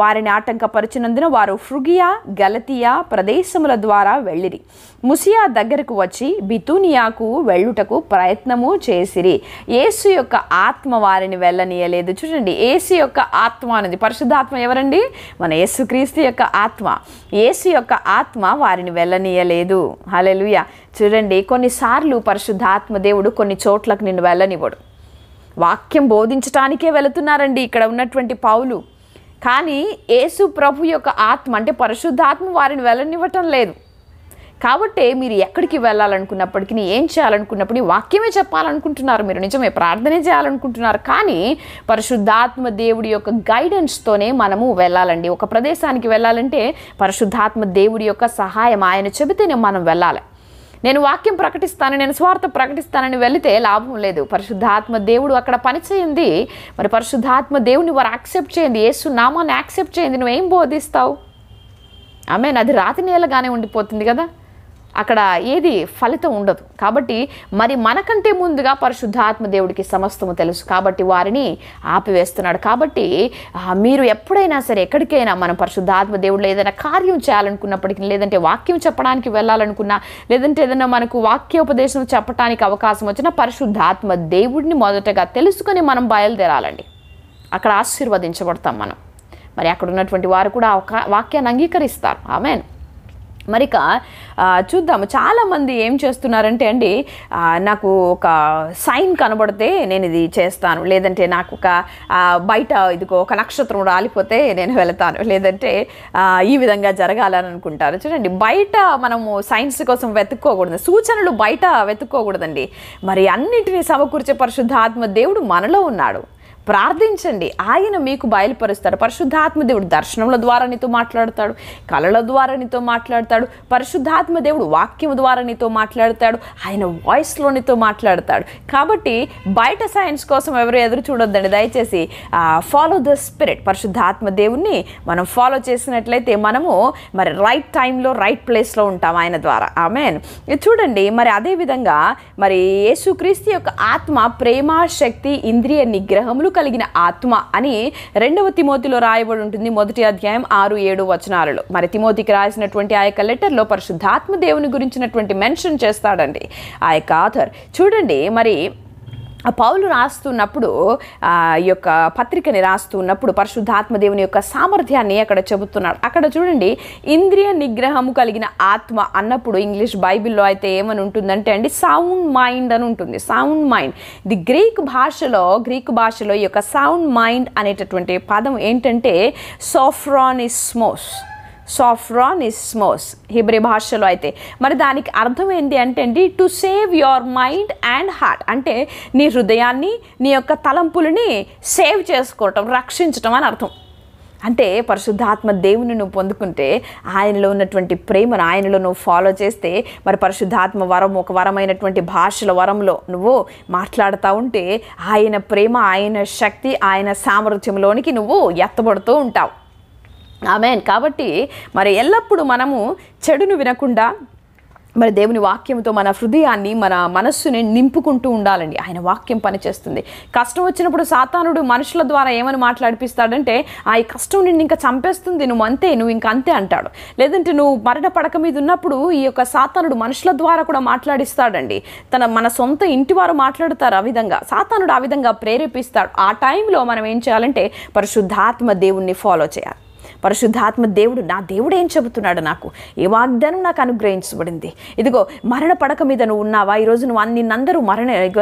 వారిని ఆటంకపరిచినందున వారు ఫ్రుగియా, గలతియా ప్రదేశముల ద్వారా వెళ్ళిరి. ముసియా దగ్గరకు వచ్చి బితూనియాకు వెళ్ళుటకు ప్రయత్నము చేసిరి. యేసు యొక్క ఆత్మ వారిని వెళ్ళనీయలేదు. చూడండి, యేసు యొక్క ఆత్మ అనేది పరిశుద్ధాత్మ ఎవరండి? మన యేసుక్రీస్తు యొక్క ఆత్మ. యేసు యొక్క ఆత్మ వారిని వెళ్ళనీయలేదు. హల్లెలూయా. చూడండి, కొన్నిసార్లు పరిశుద్ధాత్మ దేవుడు కొన్ని చోట్లకు నిన్ను వెళ్ళనివ్వడు. వాక్యం బోధించటానికే వెళుతున్నారండి ఇక్కడ ఉన్నటువంటి పౌలు. కానీ యేసు ప్రభు యొక్క ఆత్మ అంటే పరిశుద్ధాత్మ వారిని వెళ్ళనివ్వటం లేదు. కాబట్టి మీరు ఎక్కడికి వెళ్ళాలనుకున్నప్పటికీ, ఏం చేయాలనుకున్నప్పటికీ వాక్యమే చెప్పాలనుకుంటున్నారు, మీరు నిజమే ప్రార్థనే చేయాలనుకుంటున్నారు. కానీ పరిశుద్ధాత్మ దేవుడి యొక్క గైడెన్స్తోనే మనము వెళ్ళాలండి. ఒక ప్రదేశానికి వెళ్ళాలంటే పరిశుద్ధాత్మ దేవుడి యొక్క సహాయం ఆయన చెబితేనే మనం వెళ్ళాలి. నేను వాక్యం ప్రకటిస్తాను, నేను స్వార్థ ప్రకటిస్తానని వెళితే లాభం లేదు. పరిశుద్ధాత్మ దేవుడు అక్కడ పనిచేయండి. మరి పరిశుద్ధాత్మ దేవుని వారు యాక్సెప్ట్ చేయండి, యేసు నామాన్ని యాక్సెప్ట్ చేయండి. నువ్వేం బోధిస్తావు? ఆమేన్. అది రాతి నేలగానే ఉండిపోతుంది కదా, అక్కడ ఏది ఫలితం ఉండదు. కాబట్టి మరి మనకంటే ముందుగా పరిశుద్ధాత్మ దేవుడికి సమస్తము తెలుసు, కాబట్టి వారిని ఆపివేస్తున్నాడు. కాబట్టి మీరు ఎప్పుడైనా సరే ఎక్కడికైనా మనం పరిశుద్ధాత్మ దేవుడిలో ఏదైనా కార్యం చేయాలనుకున్నప్పటికీ, లేదంటే వాక్యం చెప్పడానికి వెళ్ళాలనుకున్నా, లేదంటే ఏదైనా మనకు వాక్యోపదేశం చెప్పడానికి అవకాశం వచ్చినా పరిశుద్ధాత్మ దేవుడిని మొదటగా తెలుసుకొని మనం బయలుదేరాలండి. అక్కడ ఆశీర్వదించబడతాం మనం. మరి అక్కడ ఉన్నటువంటి వారు కూడా వాక్యాన్ని అంగీకరిస్తారు. ఆమేన్. మరిక చూద్దాము. చాలామంది ఏం చేస్తున్నారంటే అండి, నాకు ఒక సైన్ కనబడితే నేను ఇది చేస్తాను, లేదంటే నాకు ఒక బయట ఇదిగో ఒక నక్షత్రం రాలిపోతే నేను వెళతాను, లేదంటే ఈ విధంగా జరగాలని అనుకుంటారు. చూడండి, బయట మనము సైన్స్ కోసం వెతుక్కోకూడదు, సూచనలు బయట వెతుక్కోకూడదండి. మరి అన్నింటినీ సమకూర్చే పరిశుద్ధాత్మ దేవుడు మనలో ఉన్నాడు. ప్రార్థించండి, ఆయన మీకు బయలుపరుస్తాడు. పరిశుద్ధాత్మ దేవుడు దర్శనముల ద్వారా నీతో మాట్లాడతాడు, కళల ద్వారా నీతో మాట్లాడతాడు. పరిశుద్ధాత్మ దేవుడు వాక్యం ద్వారా నీతో మాట్లాడతాడు, ఆయన వాయిస్లో నీతో మాట్లాడతాడు. కాబట్టి బయట సైన్స్ కోసం ఎవరు ఎదురు చూడొద్దండి. దయచేసి ఫాలో ద స్పిరిట్. పరిశుద్ధాత్మ దేవుణ్ణి మనం ఫాలో చేసినట్లయితే మనము మరి రైట్ టైంలో రైట్ ప్లేస్లో ఉంటాం ఆయన ద్వారా. ఆమేన్. చూడండి, మరి అదేవిధంగా మరి యేసుక్రీస్తు యొక్క ఆత్మ ప్రేమ, శక్తి, ఇంద్రియ నిగ్రహములు కలిగిన ఆత్మ అని 2వ తిమోతిలో రాయబడి ఉంటుంది, 1వ అధ్యాయం 6-7 వచనాలలో. మరి తిమోతికి రాసినటువంటి ఆ యొక్క లెటర్లో పరిశుద్ధాత్మ దేవుని గురించినటువంటి మెన్షన్ చేస్తాడండి ఆ యొక్క ఆథర్. చూడండి, మరి పౌలు రాస్తున్నప్పుడు ఈ యొక్క పత్రికని రాస్తున్నప్పుడు పరిశుద్ధాత్మ దేవుని యొక్క సామర్థ్యాన్ని అక్కడ చెబుతున్నాడు. అక్కడ చూడండి, ఇంద్రియ నిగ్రహము కలిగిన ఆత్మ అన్నప్పుడు ఇంగ్లీష్ బైబిల్లో అయితే ఏమని ఉంటుందంటే అండి, సౌండ్ మైండ్ అని ఉంటుంది. Sound mind. ఇది గ్రీకు భాషలో ఈ యొక్క సౌండ్ మైండ్ అనేటటువంటి పదం ఏంటంటే సోఫ్రానిస్మోస్ హిబ్రీ భాషలో అయితే. మరి దానికి అర్థం ఏంటి అంటే అండి, to save your mind and heart. అంటే నీ హృదయాన్ని, నీ యొక్క తలంపులని సేవ్ చేసుకోవటం, రక్షించటం అని అర్థం. అంటే పరిశుద్ధాత్మ దేవుని నువ్వు పొందుకుంటే, ఆయనలో ఉన్నటువంటి ప్రేమను ఆయనలో నువ్వు ఫాలో చేస్తే, మరి పరిశుద్ధాత్మ వరం, ఒక వరమైనటువంటి భాషల వరంలో నువ్వు మాట్లాడుతూ ఉంటే ఆయన ప్రేమ, ఆయన శక్తి, ఆయన సామర్థ్యంలోనికి నువ్వు ఎత్తబడుతూ ఉంటావు. ఆమేన్. కాబట్టి మరి ఎల్లప్పుడూ మనము చెడును వినకుండా మరి దేవుని వాక్యంతో మన హృదయాన్ని, మన మనస్సుని నింపుకుంటూ ఉండాలండి. ఆయన వాక్యం పనిచేస్తుంది. కష్టం వచ్చినప్పుడు సాతానుడు మనుషుల ద్వారా ఏమని మాట్లాడిపిస్తాడంటే, ఈ కష్టం నిన్ను ఇంకా చంపేస్తుంది, నువ్వు ఇంకా అంతే అంటాడు. లేదంటే నువ్వు మరణ పడక మీద ఉన్నప్పుడు ఈ యొక్క సాతానుడు మనుషుల ద్వారా కూడా మాట్లాడిస్తాడండి. మన సొంత ఇంటి వారు మాట్లాడతారు, ఆ విధంగా సాతానుడు ఆ విధంగా ప్రేరేపిస్తాడు. ఆ టైంలో మనం ఏం చేయాలంటే పరిశుద్ధాత్మ దేవుణ్ణి ఫాలో చేయాలి. పరిశుద్ధాత్మ దేవుడు, నా దేవుడు ఏం చెబుతున్నాడు, నాకు ఏ వాగ్దానం నాకు అనుగ్రహించబడింది. ఇదిగో మరణ పడక మీద నువ్వు ఉన్నావా, ఈరోజు నిన్నందరూ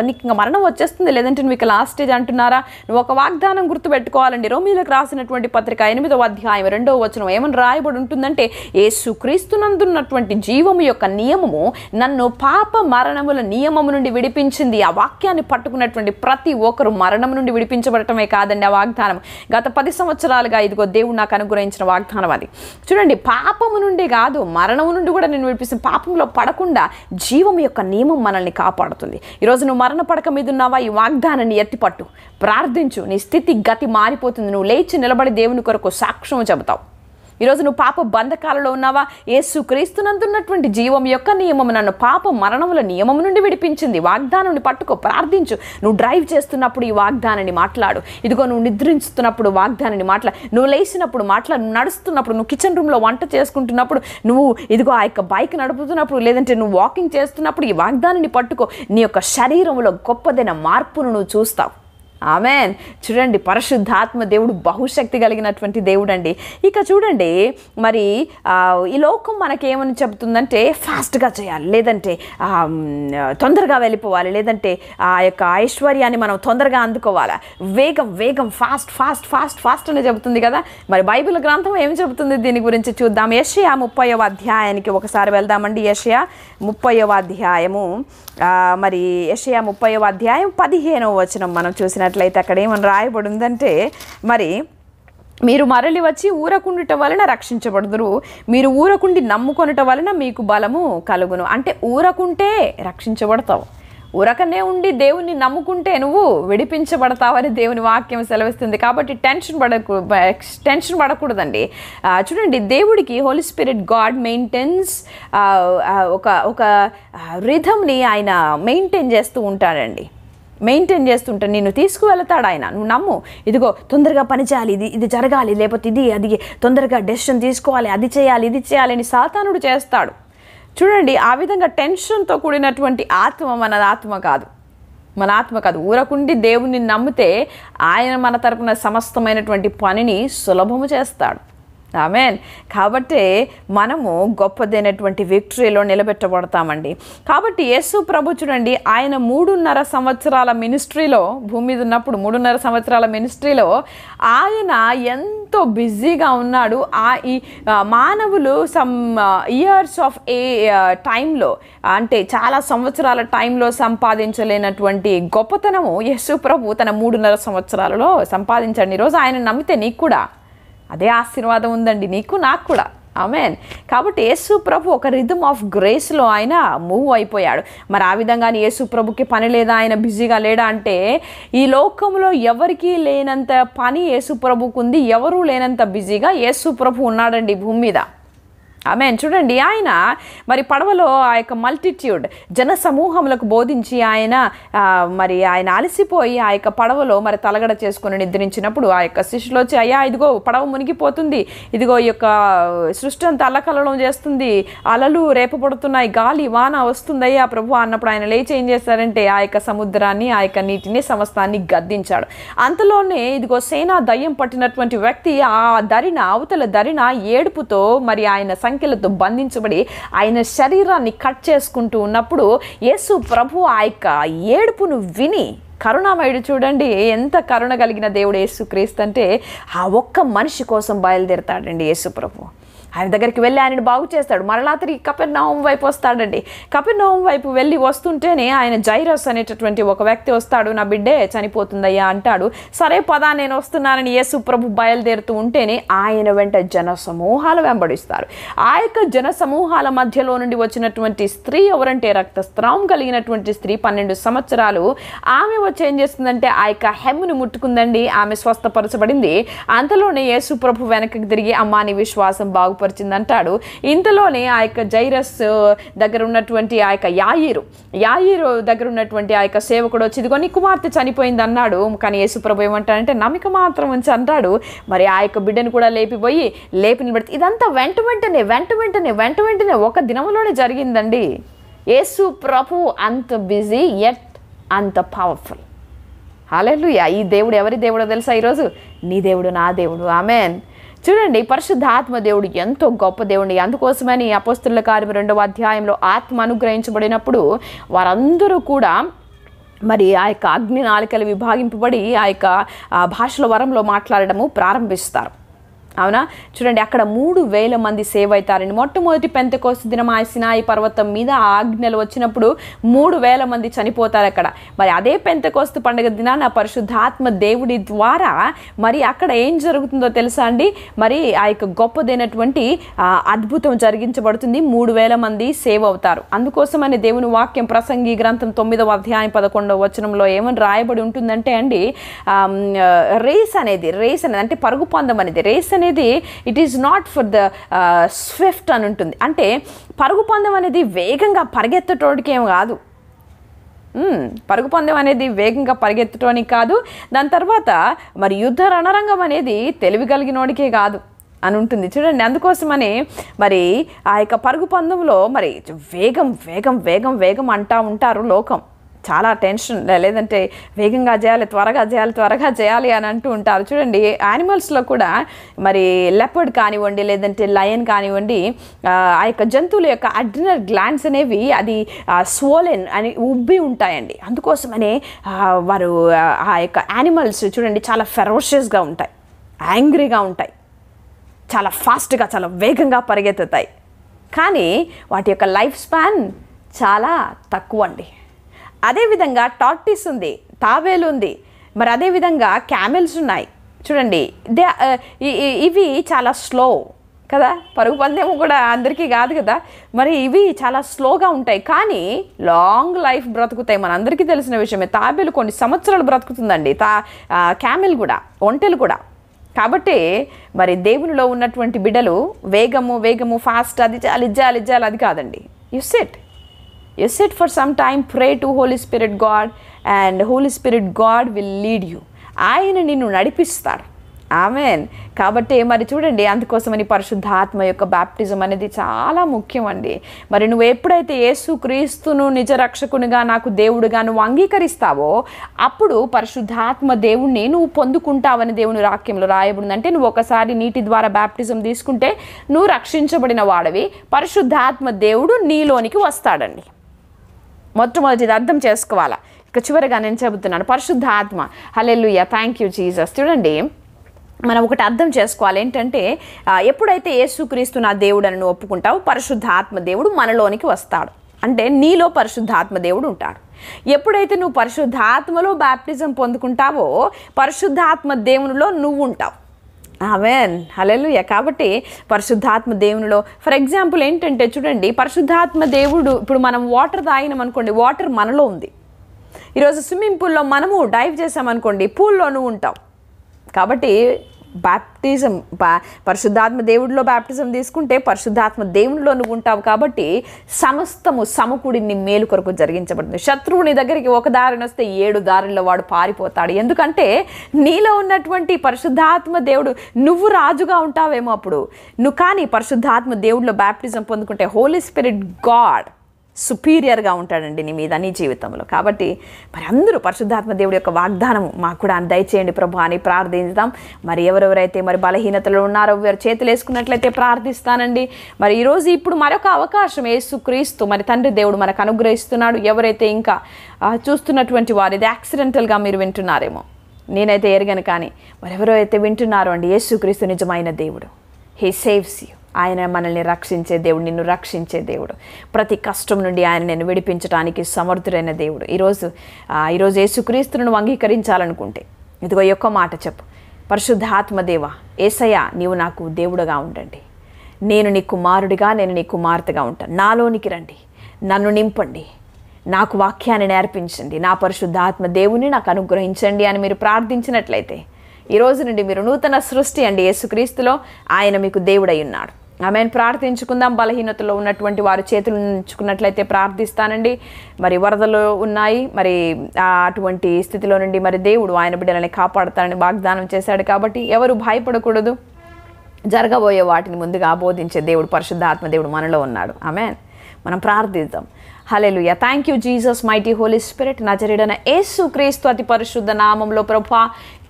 నీకు మరణం వచ్చేస్తుంది, లేదంటే నువ్వు ఇక లాస్ట్ స్టేజ్ అంటున్నారా, నువ్వు ఒక వాగ్దానం గుర్తుపెట్టుకోవాలండి. రోమీయులకు రాసినటువంటి పత్రిక 8వ అధ్యాయం 2వ వచనం ఏమని రాయబడి ఉంటుందంటే, యేసుక్రీస్తునందున్నటువంటి జీవము యొక్క నియమము నన్ను పాప మరణముల నియమము నుండి విడిపించింది. ఆ వాక్యాన్ని పట్టుకున్నటువంటి ప్రతి ఒక్కరు మరణం నుండి విడిపించబడటమే కాదండి ఆ వాగ్దానం. గత 10 సంవత్సరాలుగా ఇదిగో దేవుడు నాకు అనుగ్రహించిన వాగ్దానం అది. చూడండి, పాపము నుండి కాదు, మరణము నుండి కూడా నేను విడిపిస్తాను. పాపంలో పడకుండా జీవం యొక్క నియమం మనల్ని కాపాడుతుంది. ఈరోజు నువ్వు మరణ పడక మీద ఉన్నావా, ఈ వాగ్దానాన్ని ఎత్తిపట్టు, ప్రార్థించు, నీ స్థితి గతి మారిపోతుంది. నువ్వు లేచి నిలబడి దేవుని కొరకు సాక్ష్యం చెబుతావు. ఈరోజు నువ్వు పాప బంధకాలలో ఉన్నావా, యేసుక్రీస్తునందున్నటువంటి జీవం యొక్క నియమం నన్ను పాప మరణముల నియమం నుండి విడిపించింది. వాగ్దానాన్ని పట్టుకో, ప్రార్థించు. నువ్వు డ్రైవ్ చేస్తున్నప్పుడు ఈ వాగ్దానాన్ని మాట్లాడు. ఇదిగో నువ్వు నిద్రించుతున్నప్పుడు వాగ్దానాన్ని మాట్లాడు. నువ్వు లేచినప్పుడు మాట్లాడు. నువ్వు నడుస్తున్నప్పుడు, నువ్వు కిచెన్ రూమ్లో వంట చేసుకుంటున్నప్పుడు, నువ్వు ఇదిగో ఆ యొక్క బైక్ నడుపుతున్నప్పుడు, లేదంటే నువ్వు వాకింగ్ చేస్తున్నప్పుడు ఈ వాగ్దానాన్ని పట్టుకో. నీ యొక్క శరీరంలో గొప్పదైన మార్పును నువ్వు చూస్తావు. ఆమెన్. చూడండి, పరిశుద్ధాత్మ దేవుడు బహుశక్తి కలిగినటువంటి దేవుడు అండి. ఇక చూడండి, మరి ఈ లోకం మనకేమని చెబుతుందంటే ఫాస్ట్గా చేయాలి, లేదంటే తొందరగా వెళ్ళిపోవాలి, లేదంటే ఆ యొక్క ఐశ్వర్యాన్ని మనం తొందరగా అందుకోవాలి, వేగం వేగం, ఫాస్ట్ ఫాస్ట్ ఫాస్ట్ ఫాస్ట్ అని చెబుతుంది కదా. మరి బైబిల్ గ్రంథం ఏమి చెబుతుంది దీని గురించి చూద్దాం. యెషయా 30వ అధ్యాయానికి ఒకసారి వెళ్దామండి. యెషయా 30వ అధ్యాయము, మరి యెషయా 30వ అధ్యాయం 15వ వచనం మనం చూసినట్లయితే అక్కడ ఏమని రాయబడి ఉందంటే, మరి మీరు మరలి వచ్చి ఊరకుండుట వలన రక్షించబడుదురు, మీరు ఊరకుండి నమ్ముకొనుట వలన మీకు బలము కలుగును. అంటే ఊరకుంటే రక్షించబడతావు, ఊరకనే ఉండి దేవుని నమ్ముకుంటే నువ్వు విడిపించబడతావని దేవుని వాక్యం సెలవిస్తుంది. కాబట్టి టెన్షన్ పడకూడదండి. చూడండి, దేవుడికి హోలీ స్పిరిట్ గాడ్ మెయింటైన్స్ ఒక రిథమ్ని ఆయన మెయింటైన్ చేస్తూ ఉంటాడండి. మెయింటైన్ చేస్తుంటే నిన్ను తీసుకువెళ్తాడు ఆయన. నువ్వు నమ్ము, ఇదిగో తొందరగా పని చేయాలి, ఇది జరగాలి, లేకపోతే అది తొందరగా డెసిషన్ తీసుకోవాలి, అది చేయాలి, ఇది చేయాలి అని సాతానుడు చేస్తాడు. చూడండి, ఆ విధంగా టెన్షన్తో కూడినటువంటి ఆత్మ మన ఆత్మ కాదు. ఊరకుండి దేవుణ్ణి నమ్మితే ఆయన మన తరపున సమస్తమైనటువంటి పనిని సులభము చేస్తాడు. ఆమెన్. కాబట్టి మనము గొప్పదైనటువంటి విక్టరీలో నిలబెట్టబడతామండి. కాబట్టి యేసు ప్రభు చూడండి, ఆయన 3.5 సంవత్సరాల మినిస్ట్రీలో, భూమి మీద ఉన్నప్పుడు 3.5 సంవత్సరాల మినిస్ట్రీలో ఆయన ఎంతో బిజీగా ఉన్నాడు. ఈ మానవులు సమ్ ఇయర్స్ ఆఫ్ టైంలో, అంటే చాలా సంవత్సరాల టైంలో సంపాదించలేనటువంటి గొప్పతనము యేసు ప్రభు తన 3.5 సంవత్సరాలలో సంపాదించాడు. ఈరోజు ఆయన నమ్మితే నీకు కూడా అదే ఆశీర్వాదం ఉందండి, నీకు నాకు కూడా. ఆమెన్. కాబట్టి యేసు ప్రభు ఒక రిథమ్ ఆఫ్ గ్రేస్లో ఆయన మూవ్ అయిపోయాడు. మరి ఆ విధంగానే యేసు ప్రభుకి పని లేదా, ఆయన బిజీగా లేడా అంటే, ఈ లోకంలో ఎవరికీ లేనంత పని యేసు ప్రభుకు ఉంది, ఎవరూ లేనంత బిజీగా యేసు ప్రభు ఉన్నాడండి భూమి మీద. ఆమెన్. చూడండి, ఆయన మరి పడవలో ఆ యొక్క మల్టిట్యూడ్ జన సమూహములకు బోధించి ఆయన అలసిపోయి ఆ యొక్క పడవలో మరి తలగడ చేసుకుని నిద్రించినప్పుడు ఆ యొక్క శిష్యులు వచ్చి, అయ్యా ఇదిగో పడవ మునిగిపోతుంది, ఇదిగో ఈ యొక్క సృష్టి అంతా అల్లకల్లోలం చేస్తుంది, అలలు రేపబడుతున్నాయి, గాలి వాన వస్తుందయ్యా ప్రభు అన్నప్పుడు ఆయన లేచి ఏం చేశారంటే ఆ యొక్క సముద్రాన్ని, ఆ యొక్క నీటిని, సమస్తాన్ని గద్దించాడు. అంతలోనే ఇదిగో సేనా దయ్యం పట్టినటువంటి వ్యక్తి ఆ దరిన, అవతల దరిన ఏడుపుతో మరి ఆయన సంఖ్యలతో బంధించబడి ఆయన శరీరాన్ని కట్ చేసుకుంటూ ఉన్నప్పుడు యేసు ప్రభు ఆ యొక్క ఏడుపును విని, కరుణామయుడు చూడండి ఎంత కరుణ కలిగిన దేవుడు యేసుక్రీస్తు అంటే, ఆ ఒక్క మనిషి కోసం బయలుదేరతాడండి యేసు ప్రభు. ఆయన దగ్గరికి వెళ్ళి ఆయనను బాగు చేస్తాడు. మరలా తిరిగి కపెర్నహూము వైపు వస్తాడండి. కపెర్నహూము వైపు వెళ్ళి వస్తుంటేనే ఆయన జైరస్ అనేటటువంటి ఒక వ్యక్తి వస్తాడు. నా బిడ్డే చనిపోతుందయ్యా అంటాడు. సరే పదా నేను వస్తున్నానని యేసు ప్రభు బయలుదేరుతూ ఉంటేనే ఆయన వెంట జన సమూహాలు వెంబడిస్తారు. ఆ యొక్క జన సమూహాల మధ్యలో నుండి వచ్చినటువంటి స్త్రీ ఎవరంటే, రక్తస్రావం కలిగినటువంటి స్త్రీ, 12 సంవత్సరాలు. ఆమె వచ్చి ఏం చేస్తుందంటే ఆ యొక్క హెమ్మును ముట్టుకుందండి. ఆమె స్వస్థపరచబడింది. అంతలోనే యేసు ప్రభు వెనక్కి తిరిగి, అమ్మా నీ విశ్వాసం బాగుపరిచింది అంటాడు. ఇంతలోనే ఆ యొక్క జైరస్ దగ్గర ఉన్నటువంటి ఆ యొక్క యాయిరు దగ్గర ఉన్నటువంటి ఆ యొక్క సేవకుడు వచ్చి, ఇదిగో నీ కుమార్తె చనిపోయింది అన్నాడు. కానీ యేసు ప్రభు ఏమంటాడంటే, నమ్మిక మాత్రం ఉంచి అంటాడు. మరి ఆ యొక్క బిడ్డను కూడా లేపి నిలబెడితే, ఇదంతా వెంట వెంటనే ఒక దినంలోనే జరిగిందండి. యేసు ప్రభు అంత బిజీ యట్ అంత పవర్ఫుల్. హల్లెలూయా. ఈ దేవుడు ఎవరి దేవుడో తెలుసా? ఈరోజు నీ దేవుడు, నా దేవుడు. ఆమెన్. చూడండి, పరిశుద్ధాత్మ దేవుడు ఎంతో గొప్ప దేవుడు. అందుకోసమని అపోస్తలుల కార్యం 2వ అధ్యాయంలో ఆత్మ అనుగ్రహించబడినప్పుడు వారందరూ కూడా మరి ఆ యొక్క అగ్ని నాలికలు విభాగింపబడి ఆ యొక్క భాషల వరంలో మాట్లాడడము ప్రారంభిస్తారు. అవునా? చూడండి, అక్కడ 3,000 మంది సేవ్ అవుతారండి. మొట్టమొదటి పెంతెకోస్తు దినం ఆ సినాయి పర్వతం మీద ఆ ఆజ్ఞలు వచ్చినప్పుడు 3,000 మంది చనిపోతారు అక్కడ. మరి అదే పెంతెకోస్తు పండుగ దినాన పరిశుద్ధాత్మ దేవుడి ద్వారా మరి అక్కడ ఏం జరుగుతుందో తెలుసా అండి? మరి ఆ యొక్క గొప్పదైనటువంటి అద్భుతం జరిగించబడుతుంది. 3,000 మంది సేవ్ అవుతారు. అందుకోసమని దేవుని వాక్యం ప్రసంగి గ్రంథం 9వ అధ్యాయం 11వ వచనంలో ఏమని రాయబడి ఉంటుందంటే అండి, రేస్ అనేది అంటే పరుగు పందెం అనేది, రేస్ అనేది it is not for the Swift అని ఉంటుంది. అంటే పరుగు పందెం అనేది వేగంగా పరిగెత్తటోడికి ఏం కాదు. పరుగు పందెం అనేది వేగంగా పరిగెత్తటానికి కాదు. దాని తర్వాత మరి యుద్ధ రణరంగం అనేది తెలివి కలిగినోడికే కాదు అని ఉంటుంది. చూడండి, అందుకోసమని మరి ఆ యొక్క పరుగు పందెంలో మరి వేగం వేగం వేగం వేగం అంటూ ఉంటారు లోకం. చాలా టెన్షన్, లేదంటే వేగంగా చేయాలి, త్వరగా చేయాలి, త్వరగా చేయాలి అని అంటూ ఉంటారు. చూడండి, యానిమల్స్లో కూడా మరి లెపర్డ్ కానివ్వండి, లేదంటే లయన్ కానివ్వండి, ఆ యొక్క జంతువుల యొక్క అడ్రినల్ గ్లాండ్స్ అనేవి అది స్వోలెన్ అని ఉబ్బి ఉంటాయండి. అందుకోసమనే వారు ఆ యొక్క యానిమల్స్ చూడండి చాలా ఫెరోషియస్గా ఉంటాయి, యాంగ్రీగా ఉంటాయి, చాలా ఫాస్ట్గా, చాలా వేగంగా పరిగెత్తుతాయి. కానీ వాటి యొక్క లైఫ్ స్పాన్ చాలా తక్కువ అండి. అదేవిధంగా టార్టిస్ ఉంది, తాబేలు ఉంది, మరి అదేవిధంగా క్యామెల్స్ ఉన్నాయి. చూడండి, ఇవి చాలా స్లో కదా, పరుగు పందెము కూడా అందరికీ కాదు కదా, మరి ఇవి చాలా స్లోగా ఉంటాయి కానీ లాంగ్ లైఫ్ బ్రతుకుతాయి. మన అందరికీ తెలిసిన విషయమే, తాబేలు కొన్ని సంవత్సరాలు బ్రతుకుతుందండి, క్యామెల్ కూడా, ఒంటెలు కూడా. కాబట్టి మరి దేవునిలో ఉన్నటువంటి బిడ్డలు వేగము ఫాస్ట్ అది చేయాలి అది కాదండి. You sit for some time, pray to holy spirit God, and holy spirit God will lead you. ఆయన నిన్ను నడిపిస్తాడు. ఆమెన్. కాబట్టి మరి చూడండి, అందుకోసమని పరిశుద్ధాత్మ యొక్క బ్యాప్టిజం అనేది చాలా ముఖ్యం అండి. మరి నువ్వు ఎప్పుడైతే యేసుక్రీస్తును నిజ రక్షకునిగా, నాకు దేవుడుగా నువ్వు అంగీకరిస్తావో అప్పుడు పరిశుద్ధాత్మ దేవుణ్ణి నువ్వు పొందుకుంటావని దేవుని వాక్యంలో రాయబడింది. అంటే నువ్వు ఒకసారి నీటి ద్వారా బ్యాప్టిజం తీసుకుంటే నువ్వు రక్షించబడిన వాడవి, పరిశుద్ధాత్మ దేవుడు నీలోనికి వస్తాడండి. మొట్టమొదటిది అర్థం చేసుకోవాలా. ఇక చివరిగా నేను చెబుతున్నాను, పరిశుద్ధాత్మ. హల్లెలూయా, థ్యాంక్ యూ జీసస్. చూడండి, మనం ఒకటి అర్థం చేసుకోవాలి ఏంటంటే, ఎప్పుడైతే యేసుక్రీస్తు నా దేవుడు అని నువ్వు ఒప్పుకుంటావు, పరిశుద్ధాత్మ దేవుడు మనలోనికి వస్తాడు. అంటే నీలో పరిశుద్ధాత్మ దేవుడు ఉంటాడు. ఎప్పుడైతే నువ్వు పరిశుద్ధాత్మలో బ్యాప్టిజం పొందుకుంటావో పరిశుద్ధాత్మ దేవునిలో నువ్వు ఉంటావు. ఆమేన్, హల్లెలూయా. కాబట్టి పరిశుద్ధాత్మ దేవునిలో, ఫర్ ఎగ్జాంపుల్ ఏంటంటే చూడండి, పరిశుద్ధాత్మ దేవుడు, ఇప్పుడు మనం వాటర్ తాగినాం అనుకోండి, వాటర్ మనలో ఉంది. ఈరోజు స్విమ్మింగ్ పూల్లో మనము డైవ్ చేసామనుకోండి, పూల్లో నువ్వు ఉంటావు. కాబట్టి బ్యాప్టిజం, పరిశుద్ధాత్మ దేవుడిలో బ్యాప్టిజం తీసుకుంటే పరిశుద్ధాత్మ దేవునిలో నువ్వు ఉంటావు. కాబట్టి సమస్తము సమకూడిని మేలు కొరకు జరిగించబడుతుంది. శత్రువుని దగ్గరికి ఒక దారిని వస్తే 7 దారుల్లో వాడు పారిపోతాడు. ఎందుకంటే నీలో ఉన్నటువంటి పరిశుద్ధాత్మ దేవుడు, నువ్వు రాజుగా ఉంటావేమో అప్పుడు నువ్వు, కానీ పరిశుద్ధాత్మ దేవుడిలో బ్యాప్టిజం పొందుకుంటే హోలీ స్పిరిట్ గాడ్ సుపీరియర్గా ఉంటాడండి నీ మీద, నీ జీవితంలో. కాబట్టి మరి అందరూ పరిశుద్ధాత్మ దేవుడి యొక్క వాగ్దానం మాకు కూడా దయచేయండి ప్రభు అని ప్రార్థించుదాం. మరి ఎవరెవరైతే మరి బలహీనతలు ఉన్నారో వారు చేతులు వేసుకున్నట్లయితే ప్రార్థిస్తానండి. మరి ఈరోజు ఇప్పుడు మరొక అవకాశం యేసుక్రీస్తు మరి తండ్రి దేవుడు మనకు అనుగ్రహిస్తున్నాడు. ఎవరైతే ఇంకా చూస్తున్నటువంటి వారు, ఇది యాక్సిడెంటల్గా మీరు వింటున్నారేమో, నేనైతే ఎరగను, కానీ మరి ఎవరైతే వింటున్నారో అండి, యేసుక్రీస్తు నిజమైన దేవుడు. He saves you. ఆయన మనల్ని రక్షించే దేవుడు, నిన్ను రక్షించే దేవుడు. ప్రతి కష్టం నుండి ఆయన నేను విడిపించడానికి సమర్థుడైన దేవుడు. ఈరోజు యేసుక్రీస్తును నువ్వు అంగీకరించాలనుకుంటే ఇదిగో ఈ ఒక్క మాట చెప్పు, పరిశుద్ధాత్మదేవ యేసయ్య, నీవు నాకు దేవుడుగా ఉండండి, నేను నీ కుమారుడిగా, నేను నీ కుమార్తెగా ఉంటాను, నాలోనికి రండి, నన్ను నింపండి, నాకు వాక్యాన్ని నేర్పించండి, నా పరిశుద్ధాత్మ దేవుని నాకు అనుగ్రహించండి అని మీరు ప్రార్థించినట్లయితే ఈ రోజు నుండి మీరు నూతన సృష్టి అండి. యేసుక్రీస్తులో ఆయన మీకు దేవుడై ఉన్నాడు. ఆమెను ప్రార్థించుకుందాం. బలహీనతలో ఉన్నటువంటి వారు చేతులు ఉంచుకున్నట్లయితే ప్రార్థిస్తానండి. మరి వరదలు ఉన్నాయి, మరి అటువంటి స్థితిలో నుండి మరి దేవుడు ఆయన బిడ్డలని కాపాడుతానని వాగ్దానం చేశాడు. కాబట్టి ఎవరు భయపడకూడదు. జరగబోయే వాటిని ముందుగా బోధించే దేవుడు, పరిశుద్ధాత్మ దేవుడు మనలో ఉన్నాడు. ఆమేన్. మనం ప్రార్థిద్దాం. హల్లెలూయా. Thank you Jesus, mighty Holy Spirit. నజరేయుడైన యేసుక్రీస్తు అతి పరిశుద్ధ నామంలో ప్రభువా,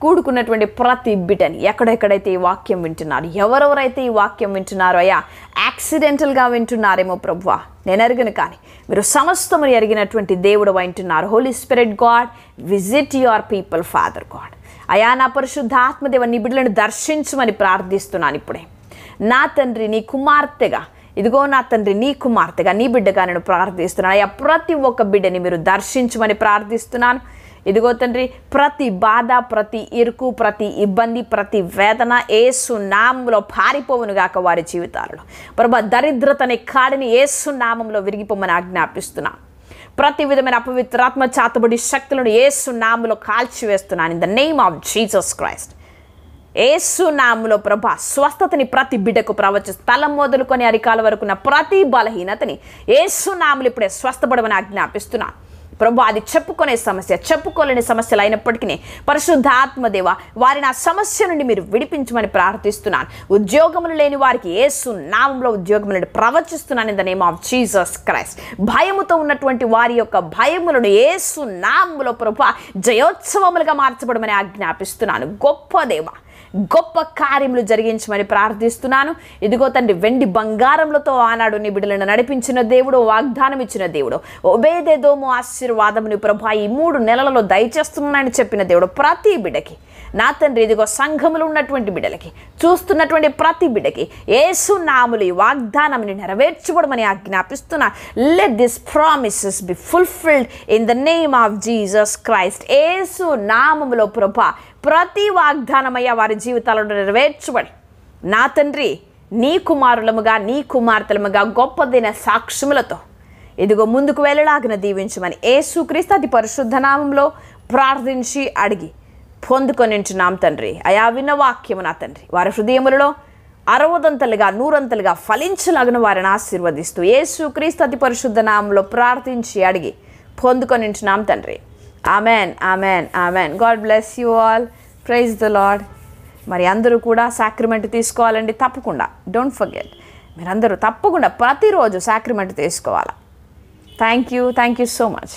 కూడుకున్నటువంటి ప్రతి బిడ్డని ఎక్కడెక్కడైతే ఈ వాక్యం వింటున్నారు, ఎవరెవరైతే ఈ వాక్యం వింటున్నారో అయ్యా, యాక్సిడెంటల్గా వింటున్నారేమో ప్రభువా, నేను ఎరగను, కానీ మీరు సమస్తము ఎరిగినటువంటి దేవుడు వింటున్నారు. Holy spirit God, visit your people Father God. అయా నా పరిశుద్ధాత్మదేవ, నీ బిడ్డలను దర్శించమని ప్రార్థిస్తున్నాను. ఇప్పుడే నా తండ్రి, నీ కుమార్తెగా, ఇదిగో నా తండ్రి, నీ కుమార్తెగా, నీ బిడ్డగా నేను ప్రార్థిస్తున్నాను. అయ్యా ప్రతి ఒక్క బిడ్డని మీరు దర్శించమని ప్రార్థిస్తున్నాను. ఇదిగో తండ్రి, ప్రతి బాధ, ప్రతి ఇరుకు, ప్రతి ఇబ్బంది, ప్రతి వేదన యేసు నామంలో పారిపోవునుగాక వారి జీవితాలలో. ప్రభు, దరిద్రతని కాడిని యేసు నామంలో విరిగిపోమని ఆజ్ఞాపిస్తున్నాను. ప్రతి విధమైన అపవిత్రాత్మ చాతబడి శక్తులను యేసు నామంలో కాల్చివేస్తున్నాను. In the name of Jesus Christ. యేసు నామములో ప్రభా, స్వస్థతని ప్రతి బిడ్డకు ప్రవచిస్తూ తల మొదలుకొని అరికాల వరకున్న ప్రతి బలహీనతని యేసు నామములో ఇప్పుడే స్వస్థపడమని ఆజ్ఞాపిస్తున్నాను. ప్రభు అది చెప్పుకునే సమస్య, చెప్పుకోలేని సమస్యలు అయినప్పటికీ పరిశుద్ధాత్మదేవ వారిని ఆ సమస్య నుండి మీరు విడిపించమని ప్రార్థిస్తున్నాను. ఉద్యోగములు లేని వారికి యేసు నామములో ఉద్యోగములను ప్రవచిస్తున్నాను in the name of Jesus Christ. భయముతో ఉన్నటువంటి వారి యొక్క భయములను యేసు నామములో ప్రభు జయోత్సవములుగా మార్చబడమని ఆజ్ఞాపిస్తున్నాను. గొప్ప దేవ, గొప్ప కార్యములు జరిగించమని ప్రార్థిస్తున్నాను. ఇదిగో తండ్రి, వెండి బంగారములతో ఆనాడు నీ బిడ్డలను నడిపించిన దేవుడు, వాగ్దానం ఇచ్చిన దేవుడు, ఒబేదెదోము ఆశీర్వాదముని ప్రభు ఈ 3 నెలలలో దయచేస్తున్నానని చెప్పిన దేవుడు ప్రతి బిడ్డకి, నా తండ్రి ఇదిగో సంఘములు ఉన్నటువంటి బిడ్డలకి, చూస్తున్నటువంటి ప్రతి బిడ్డకి యేసు నామములో ఈ వాగ్దానాన్ని నెరవేర్చబడమని ఆజ్ఞాపిస్తున్నా. Let this promises be fulfilled in the name of Jesus Christ. యేసు నామములో ప్రభు ప్రతి వాగ్దానమయ్యా వారి జీవితాలను నెరవేర్చబడి, నా తండ్రి నీ కుమారులముగా, నీ కుమార్తెలముగా గొప్పదైన సాక్ష్యములతో ఇదిగో ముందుకు వెళ్ళలాగిన దీవించమని యేసుక్రీస్తు అతి పరిశుద్ధ నామంలో ప్రార్థించి అడిగి పొందుకొనించున్నాం తండ్రి. అయా విన్న వాక్యము నా తండ్రి వారి హృదయములలో 60 100 ఫలించలాగిన వారిని ఆశీర్వదిస్తూ యేసుక్రీస్తు అతి పరిశుద్ధ నామంలో ప్రార్థించి అడిగి పొందుకొనించున్నాం తండ్రి. Amen, amen, amen. God bless you all. Praise the Lord. మరి అందరూ కూడా సాక్రిమెంట్ తీసుకోవాలండి, తప్పకుండా. డోంట్ ఫర్గెట్, మీరందరూ తప్పకుండా ప్రతిరోజు సాక్రిమెంట్ తీసుకోవాలి. Thank you so much.